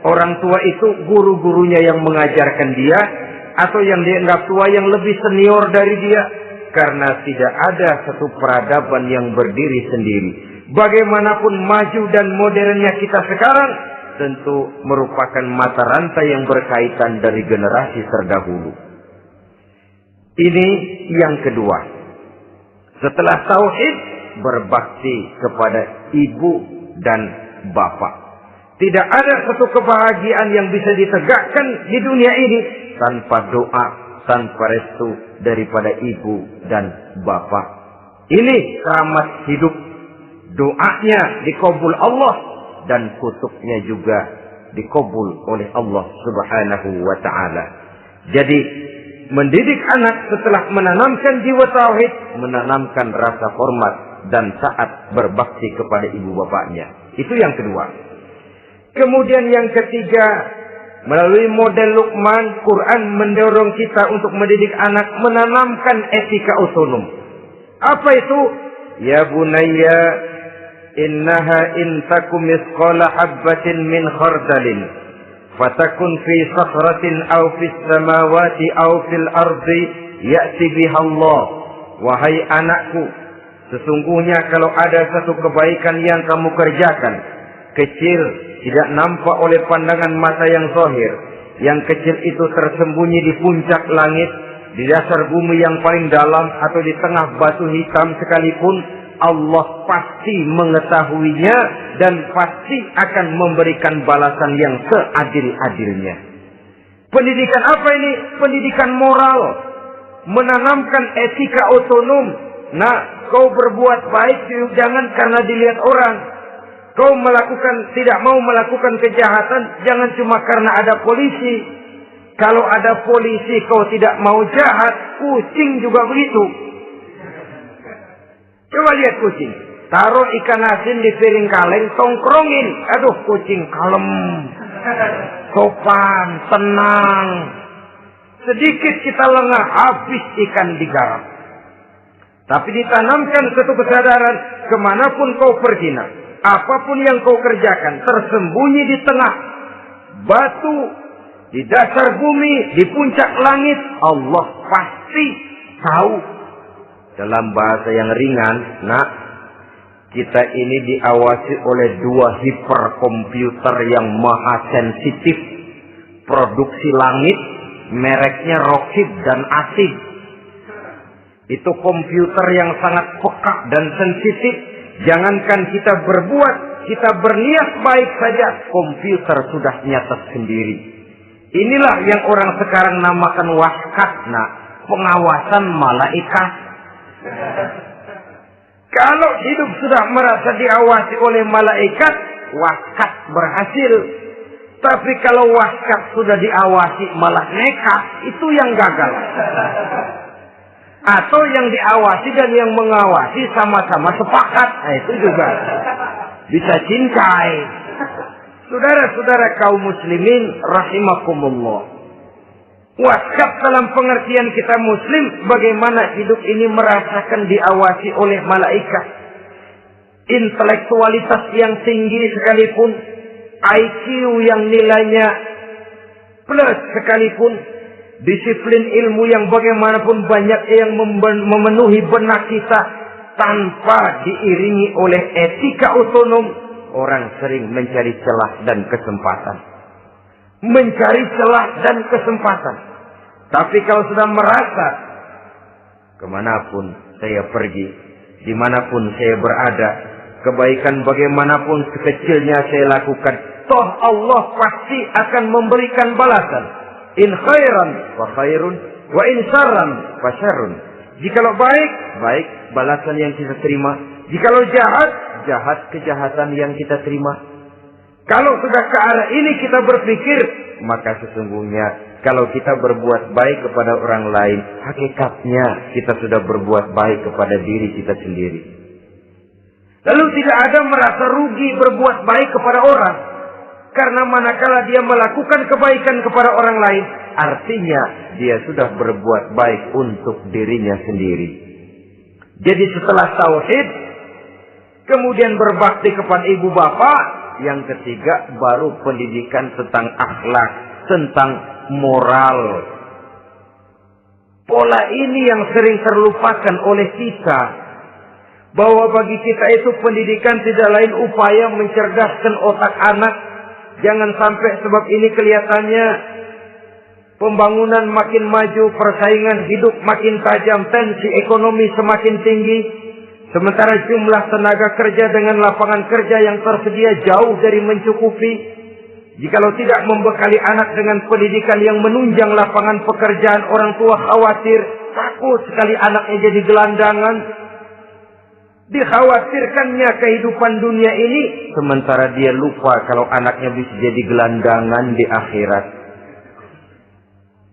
orang tua itu guru-gurunya yang mengajarkan dia, atau yang dianggap tua yang lebih senior dari dia. Karena tidak ada satu peradaban yang berdiri sendiri. Bagaimanapun maju dan modernnya kita sekarang, tentu merupakan mata rantai yang berkaitan dari generasi terdahulu. Ini yang kedua. Setelah tauhid, berbakti kepada ibu dan bapak. Tidak ada satu kebahagiaan yang bisa ditegakkan di dunia ini tanpa doa, tanpa restu daripada ibu dan bapak. Ini keramat hidup. Doanya dikabul Allah dan kutubnya juga dikabul oleh Allah Subhanahu wa ta'ala. Jadi mendidik anak setelah menanamkan jiwa tauhid, menanamkan rasa hormat dan taat berbakti kepada ibu bapaknya. Itu yang kedua. Kemudian yang ketiga, melalui model Luqman, Quran mendorong kita untuk mendidik anak menanamkan etika otonom. Apa itu? Ya bunayya, innaha in takum misqala habbatin min khardalin fatakun fi sakhratin aw fis samawati aw fil ardi ya'ti biha Allah. Wahai anakku, sesungguhnya kalau ada satu kebaikan yang kamu kerjakan, kecil, tidak nampak oleh pandangan mata yang zahir, yang kecil itu tersembunyi di puncak langit, di dasar bumi yang paling dalam, atau di tengah batu hitam sekalipun, Allah pasti mengetahuinya dan pasti akan memberikan balasan yang seadil-adilnya. Pendidikan apa ini? Pendidikan moral, menanamkan etika otonom. Nah, kau berbuat baik jangan karena dilihat orang. Kau tidak mau melakukan kejahatan jangan cuma karena ada polisi. Kalau ada polisi kau tidak mau jahat, kucing juga begitu. Coba lihat kucing. Taruh ikan asin di piring kaleng, tongkrongin. Aduh, kucing kalem, sopan, tenang. Sedikit kita lengah, habis ikan digarap. Tapi ditanamkan satu kesadaran, kemanapun kau pergi, apapun yang kau kerjakan, tersembunyi di tengah batu, di dasar bumi, di puncak langit, Allah pasti tahu. Dalam bahasa yang ringan, Kita ini diawasi oleh 2 hiperkomputer yang maha sensitif. Produksi langit, mereknya Rockheed dan Asid. Itu komputer yang sangat peka dan sensitif. Jangankan kita berbuat, kita berniat baik saja, komputer sudah nyatet sendiri. Inilah yang orang sekarang namakan waskatna, pengawasan malaikat. Kalau hidup sudah merasa diawasi oleh malaikat, waskat berhasil. Tapi kalau waskat sudah diawasi malah nekat, itu yang gagal. Atau yang diawasi dan yang mengawasi sama-sama sepakat, nah, itu juga bisa cincai. Saudara-saudara kaum muslimin rahimakumullah. Waskat dalam pengertian kita muslim, bagaimana hidup ini merasakan diawasi oleh malaikat. Intelektualitas yang tinggi sekalipun, IQ yang nilainya plus sekalipun, disiplin ilmu yang bagaimanapun banyak yang memenuhi benak kita, tanpa diiringi oleh etika otonom, orang sering mencari celah dan kesempatan. Mencari celah dan kesempatan. Tapi kalau sudah merasa, kemanapun saya pergi, dimanapun saya berada, kebaikan bagaimanapun sekecilnya saya lakukan, toh Allah pasti akan memberikan balasan. In khairan fa khairun, wa in syarran fa syarrun. Jikalau baik, baik balasan yang kita terima. Jikalau jahat, jahat kejahatan yang kita terima. Kalau sudah ke arah ini kita berpikir, maka sesungguhnya kalau kita berbuat baik kepada orang lain, hakikatnya kita sudah berbuat baik kepada diri kita sendiri. Lalu tidak ada merasa rugi berbuat baik kepada orang. Karena manakala dia melakukan kebaikan kepada orang lain, artinya dia sudah berbuat baik untuk dirinya sendiri. Jadi setelah tauhid, kemudian berbakti kepada ibu bapak, yang ketiga baru pendidikan tentang akhlak, tentang moral. Pola ini yang sering terlupakan oleh kita. Bahwa bagi kita itu pendidikan tidak lain upaya mencerdaskan otak anak. Jangan sampai sebab ini kelihatannya pembangunan makin maju, persaingan hidup makin tajam, tensi ekonomi semakin tinggi. Sementara jumlah tenaga kerja dengan lapangan kerja yang tersedia jauh dari mencukupi. Jikalau tidak membekali anak dengan pendidikan yang menunjang lapangan pekerjaan, orang tua khawatir, takut sekali anaknya jadi gelandangan. Dikhawatirkannya kehidupan dunia ini, sementara dia lupa kalau anaknya bisa jadi gelandangan di akhirat.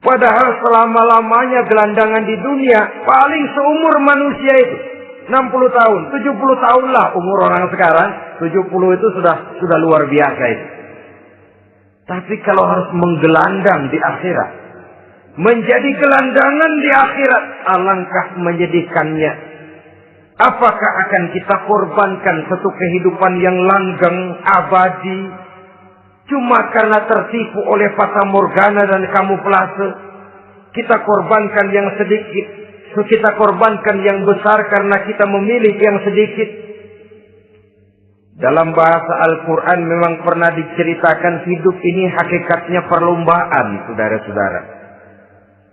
Padahal selama-lamanya gelandangan di dunia, paling seumur manusia itu 60 tahun, 70 tahun lah umur orang sekarang. 70 itu sudah luar biasa itu. Tapi kalau harus menggelandang di akhirat, menjadi gelandangan di akhirat, alangkah menyedihkannya. Apakah akan kita korbankan satu kehidupan yang langgeng, abadi, cuma karena tertipu oleh fata morgana dan kamuflase? Kita korbankan yang sedikit, kita korbankan yang besar karena kita memilih yang sedikit. Dalam bahasa Al-Quran memang pernah diceritakan hidup ini hakikatnya perlombaan, saudara-saudara.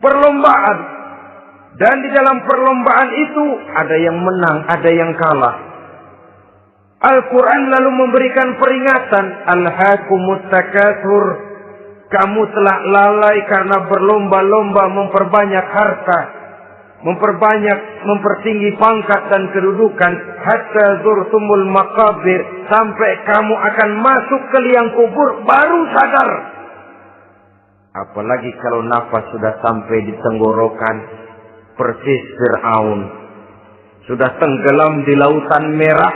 Perlombaan. Dan di dalam perlombaan itu ada yang menang, ada yang kalah. Al-Quran lalu memberikan peringatan. Alhaakumut takatsur. Kamu telah lalai karena berlomba-lomba memperbanyak harta, mempertinggi pangkat dan kedudukan. Hatta zurtumul maqabir. Sampai kamu akan masuk ke liang kubur baru sadar. Apalagi kalau nafas sudah sampai di tenggorokan. Persis Fir'aun sudah tenggelam di lautan merah,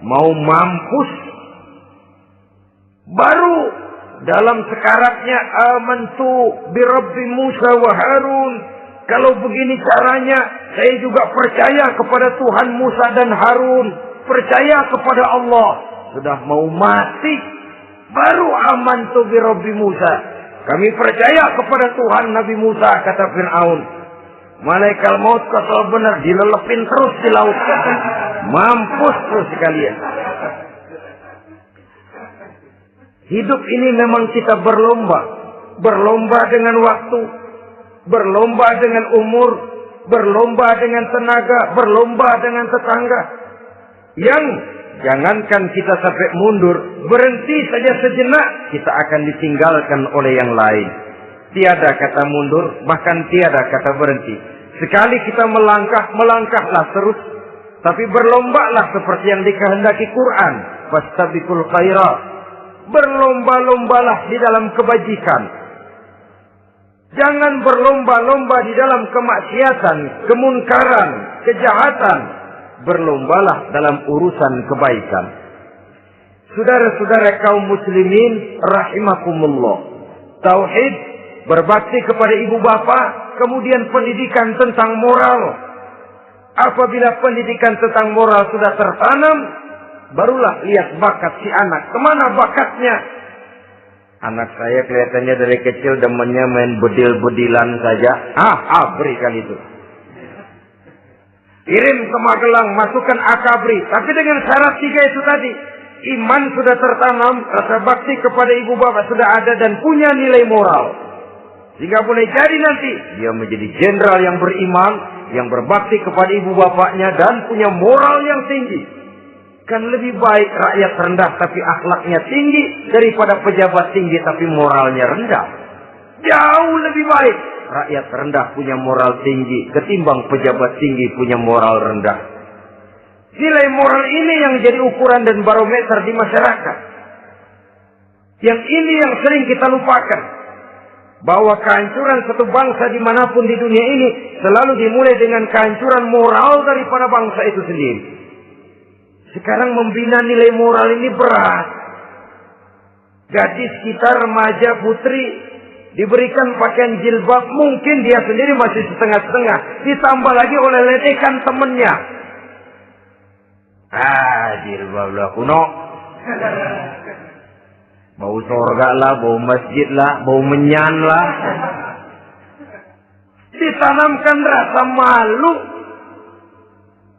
mau mampus, baru dalam sekaratnya amantu bi Rabbi Musa wa Harun. Kalau begini caranya, saya juga percaya kepada Tuhan Musa dan Harun, percaya kepada Allah. Sudah mau mati, baru amantu bi Rabbi Musa. Kami percaya kepada Tuhan Nabi Musa, kata Fir'aun. Malaikat maut kesal benar, dilelepin terus di laut. Mampus lu sekalian. Hidup ini memang kita berlomba. Berlomba dengan waktu. Berlomba dengan umur. Berlomba dengan tenaga. Berlomba dengan tetangga. Yang jangankan kita sampai mundur. Berhenti saja sejenak. Kita akan ditinggalkan oleh yang lain. Tiada kata mundur. Bahkan tiada kata berhenti. Sekali kita melangkah, melangkahlah terus. Tapi berlombalah seperti yang dikehendaki Quran. Fastabiqul khairat. Berlomba-lombalah di dalam kebajikan. Jangan berlomba-lomba di dalam kemaksiatan, kemunkaran, kejahatan. Berlombalah dalam urusan kebaikan. Saudara-saudara kaum muslimin rahimakumullah. Tauhid, berbakti kepada ibu bapa, kemudian pendidikan tentang moral. Apabila pendidikan tentang moral sudah tertanam, barulah lihat bakat si anak. Kemana bakatnya? Anak saya kelihatannya dari kecil demennya main bedil-bedilan saja. Berikan itu. Kirim ke Magelang, masukkan akabri. Tapi dengan syarat 3 itu tadi. Iman sudah tertanam, rasa bakti kepada ibu bapak sudah ada dan punya nilai moral. Sehingga boleh jadi nanti dia menjadi jenderal yang beriman, yang berbakti kepada ibu bapaknya dan punya moral yang tinggi. Kan lebih baik rakyat rendah tapi akhlaknya tinggi daripada pejabat tinggi tapi moralnya rendah. Jauh lebih baik rakyat rendah punya moral tinggi ketimbang pejabat tinggi punya moral rendah. Nilai moral ini yang jadi ukuran dan barometer di masyarakat. Yang ini yang sering kita lupakan. Bahwa kehancuran satu bangsa dimanapun di dunia ini selalu dimulai dengan kehancuran moral daripada bangsa itu sendiri. Sekarang membina nilai moral ini berat. Gadis kita, remaja, putri diberikan pakaian jilbab, mungkin dia sendiri masih setengah-setengah. Ditambah lagi oleh ledekan temennya. Jilbab lah kuno. Bau surga lah, bau masjid lah, bau menyan lah. Ditanamkan rasa malu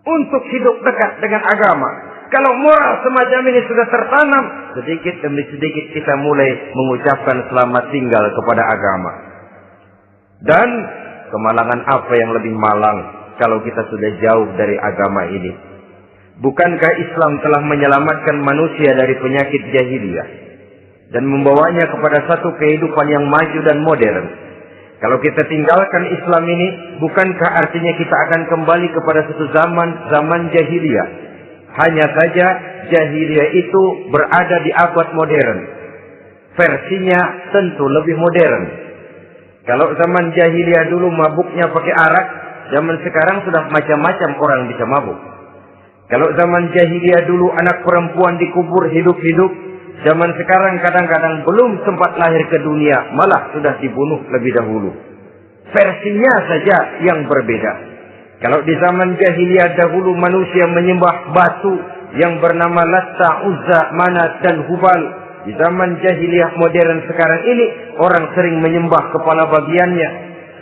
untuk hidup dekat dengan agama. Kalau moral semacam ini sudah tertanam, sedikit demi sedikit kita mulai mengucapkan selamat tinggal kepada agama. Dan kemalangan apa yang lebih malang kalau kita sudah jauh dari agama ini? Bukankah Islam telah menyelamatkan manusia dari penyakit jahiliyah dan membawanya kepada satu kehidupan yang maju dan modern? Kalau kita tinggalkan Islam ini, bukankah artinya kita akan kembali kepada satu zaman jahiliyah? Hanya saja jahiliyah itu berada di abad modern. Versinya tentu lebih modern. Kalau zaman jahiliyah dulu mabuknya pakai arak, zaman sekarang sudah macam-macam orang bisa mabuk. Kalau zaman jahiliyah dulu anak perempuan dikubur hidup-hidup, zaman sekarang kadang-kadang belum sempat lahir ke dunia, malah sudah dibunuh lebih dahulu. Versinya saja yang berbeda. Kalau di zaman jahiliyah dahulu manusia menyembah batu yang bernama Latta, Uzza, Manat dan Hubal. Di zaman jahiliyah modern sekarang ini orang sering menyembah kepala bagiannya,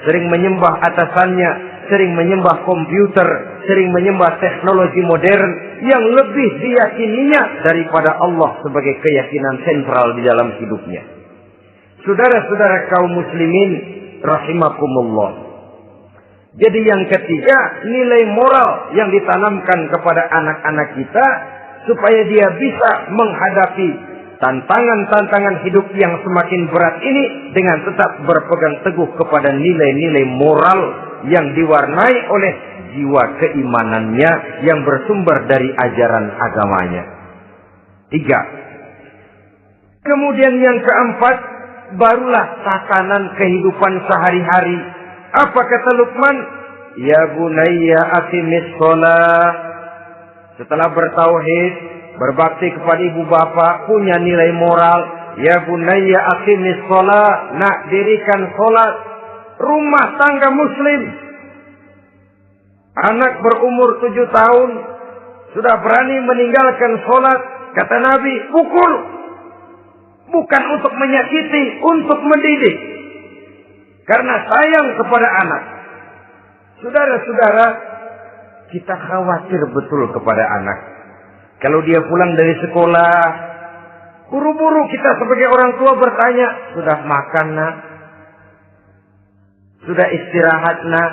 sering menyembah atasannya, sering menyembah komputer, sering menyembah teknologi modern yang lebih diyakininya daripada Allah sebagai keyakinan sentral di dalam hidupnya. Saudara-saudara kaum muslimin rahimakumullah. Jadi yang ketiga, nilai moral yang ditanamkan kepada anak-anak kita supaya dia bisa menghadapi tantangan-tantangan hidup yang semakin berat ini dengan tetap berpegang teguh kepada nilai-nilai moral yang diwarnai oleh jiwa keimanannya yang bersumber dari ajaran agamanya. 3. Kemudian yang keempat, barulah tatanan kehidupan sehari-hari. Apa kata Luqman? Ya bunayya aqimis shalah. Setelah bertauhid, berbakti kepada ibu bapa, punya nilai moral. Ya bunayya aqimis shalah. Nak, dirikan salat. Rumah tangga muslim. Anak berumur 7 tahun sudah berani meninggalkan salat. Kata Nabi, pukul. Bukan untuk menyakiti, untuk mendidik. Karena sayang kepada anak. Saudara-saudara, kita khawatir betul kepada anak. Kalau dia pulang dari sekolah, buru-buru kita sebagai orang tua bertanya, sudah makan nak? Sudah istirahat nak?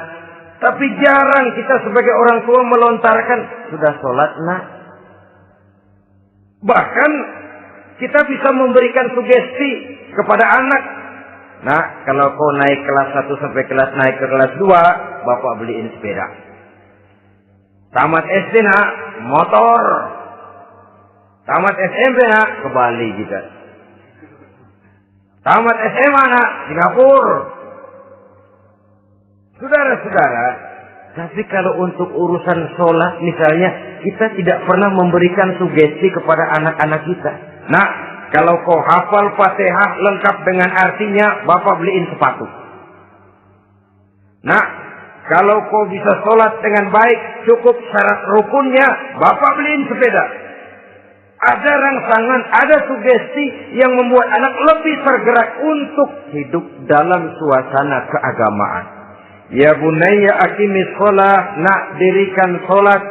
Tapi jarang kita sebagai orang tua melontarkan, sudah sholat nak? Bahkan kita bisa memberikan sugesti kepada anak. Nah, kalau kau naik kelas 1 sampai naik ke kelas 2, bapak beliin sepeda. Tamat SD nak, motor. Tamat SMP nak, ke Bali juga. Tamat SMA nak, Singapura. Saudara-saudara, tapi kalau untuk urusan sholat misalnya, kita tidak pernah memberikan sugesti kepada anak-anak kita. Nah, kalau kau hafal Fatihah lengkap dengan artinya, bapak beliin sepatu. Nah, kalau kau bisa sholat dengan baik, cukup syarat rukunnya, bapak beliin sepeda. Ada rangsangan, ada sugesti yang membuat anak lebih tergerak untuk hidup dalam suasana keagamaan. Ya bunayya aqimis shalah, nak dirikan sholat.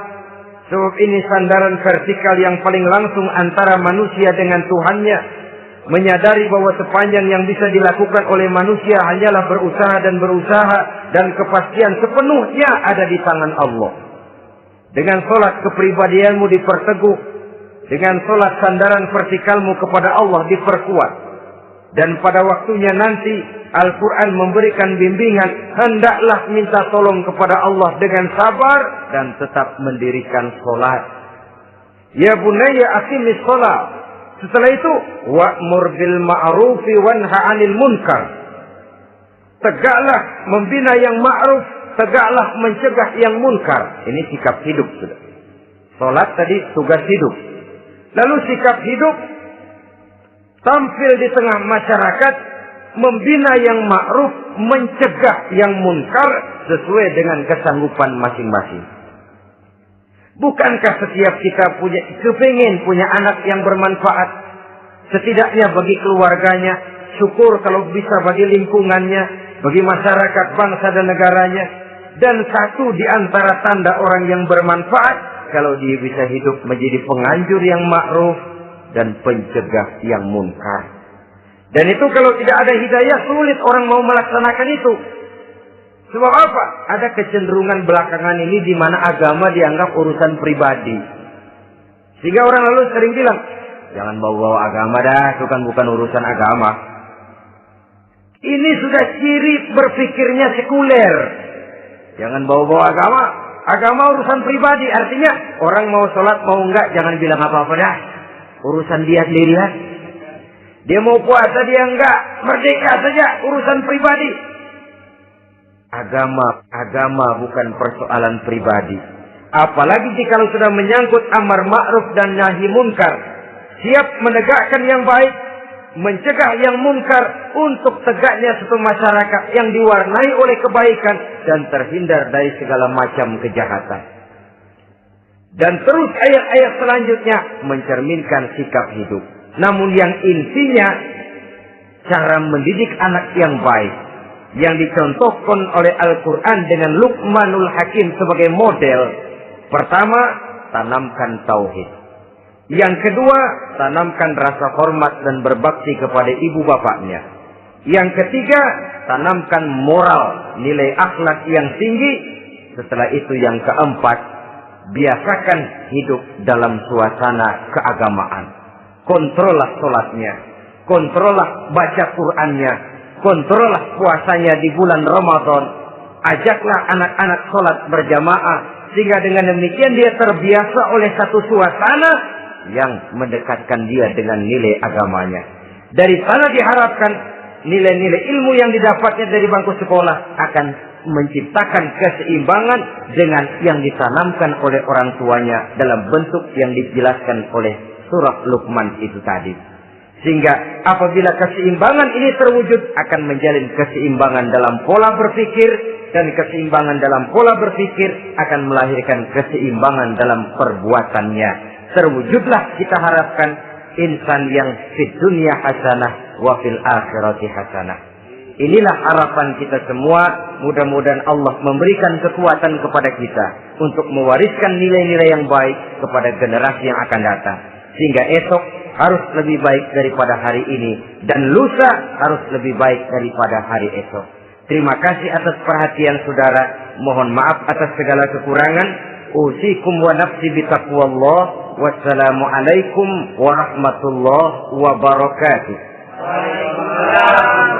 Sebab ini sandaran vertikal yang paling langsung antara manusia dengan Tuhannya. Menyadari bahwa sepanjang yang bisa dilakukan oleh manusia hanyalah berusaha dan berusaha. Dan kepastian sepenuhnya ada di tangan Allah. Dengan sholat kepribadianmu diperteguh. Dengan sholat sandaran vertikalmu kepada Allah diperkuat. Dan pada waktunya nanti Al-Quran memberikan bimbingan. Hendaklah minta tolong kepada Allah dengan sabar. Dan tetap mendirikan sholat. Ya bunayya aqimis sholat. Setelah itu, wa'mur bil ma'rufi wanha 'anil munkar. Tegaklah membina yang ma'ruf. Tegaklah mencegah yang munkar. Ini sikap hidup sudah. Sholat tadi tugas hidup. Lalu sikap hidup tampil di tengah masyarakat, membina yang ma'ruf, mencegah yang munkar sesuai dengan kesanggupan masing-masing. Bukankah setiap kita kepingin punya anak yang bermanfaat, setidaknya bagi keluarganya, syukur kalau bisa bagi lingkungannya, bagi masyarakat, bangsa dan negaranya. Dan satu di antara tanda orang yang bermanfaat, kalau dia bisa hidup menjadi penganjur yang ma'ruf dan pencegah yang munkar. Dan itu kalau tidak ada hidayah, sulit orang mau melaksanakan itu. Sebab apa? Ada kecenderungan belakangan ini di mana agama dianggap urusan pribadi. Sehingga orang lalu sering bilang, jangan bawa-bawa agama dah, itu kan bukan urusan agama. Ini sudah ciri berpikirnya sekuler. Jangan bawa-bawa agama. Agama urusan pribadi. Artinya orang mau sholat mau enggak, jangan bilang apa-apa dah. Urusan dia sendiri lah. Dia mau puasa dia enggak, merdeka saja, urusan pribadi. Agama bukan persoalan pribadi. Apalagi jika sudah menyangkut amar ma'ruf dan nahi munkar. Siap menegakkan yang baik, mencegah yang munkar untuk tegaknya suatu masyarakat yang diwarnai oleh kebaikan dan terhindar dari segala macam kejahatan. Dan terus ayat-ayat selanjutnya mencerminkan sikap hidup. Namun yang intinya cara mendidik anak yang baik yang dicontohkan oleh Al-Quran dengan Luqmanul Hakim sebagai model. Pertama, tanamkan tauhid. Yang kedua, tanamkan rasa hormat dan berbakti kepada ibu bapaknya. Yang ketiga, tanamkan moral, nilai akhlak yang tinggi. Setelah itu yang keempat, biasakan hidup dalam suasana keagamaan. Kontrollah sholatnya, kontrollah baca Qur'annya, kontrollah puasanya di bulan Ramadan. Ajaklah anak-anak sholat berjamaah, sehingga dengan demikian dia terbiasa oleh satu suasana yang mendekatkan dia dengan nilai agamanya. Dari sana diharapkan nilai-nilai ilmu yang didapatnya dari bangku sekolah akan menciptakan keseimbangan dengan yang ditanamkan oleh orang tuanya dalam bentuk yang dijelaskan oleh surah Luqman itu tadi. Sehingga apabila keseimbangan ini terwujud, akan menjalin keseimbangan dalam pola berpikir, dan keseimbangan dalam pola berpikir akan melahirkan keseimbangan dalam perbuatannya. Terwujudlah kita harapkan insan yang fid dunya hasanah wa fil akhirati hasanah. Inilah harapan kita semua. Mudah-mudahan Allah memberikan kekuatan kepada kita untuk mewariskan nilai-nilai yang baik kepada generasi yang akan datang. Sehingga esok harus lebih baik daripada hari ini, dan lusa harus lebih baik daripada hari esok. Terima kasih atas perhatian saudara. Mohon maaf atas segala kekurangan. Usikum wa nafsi bitaqwallah. Wassalamualaikum warahmatullahi wabarakatuh. Waalaikumsalam.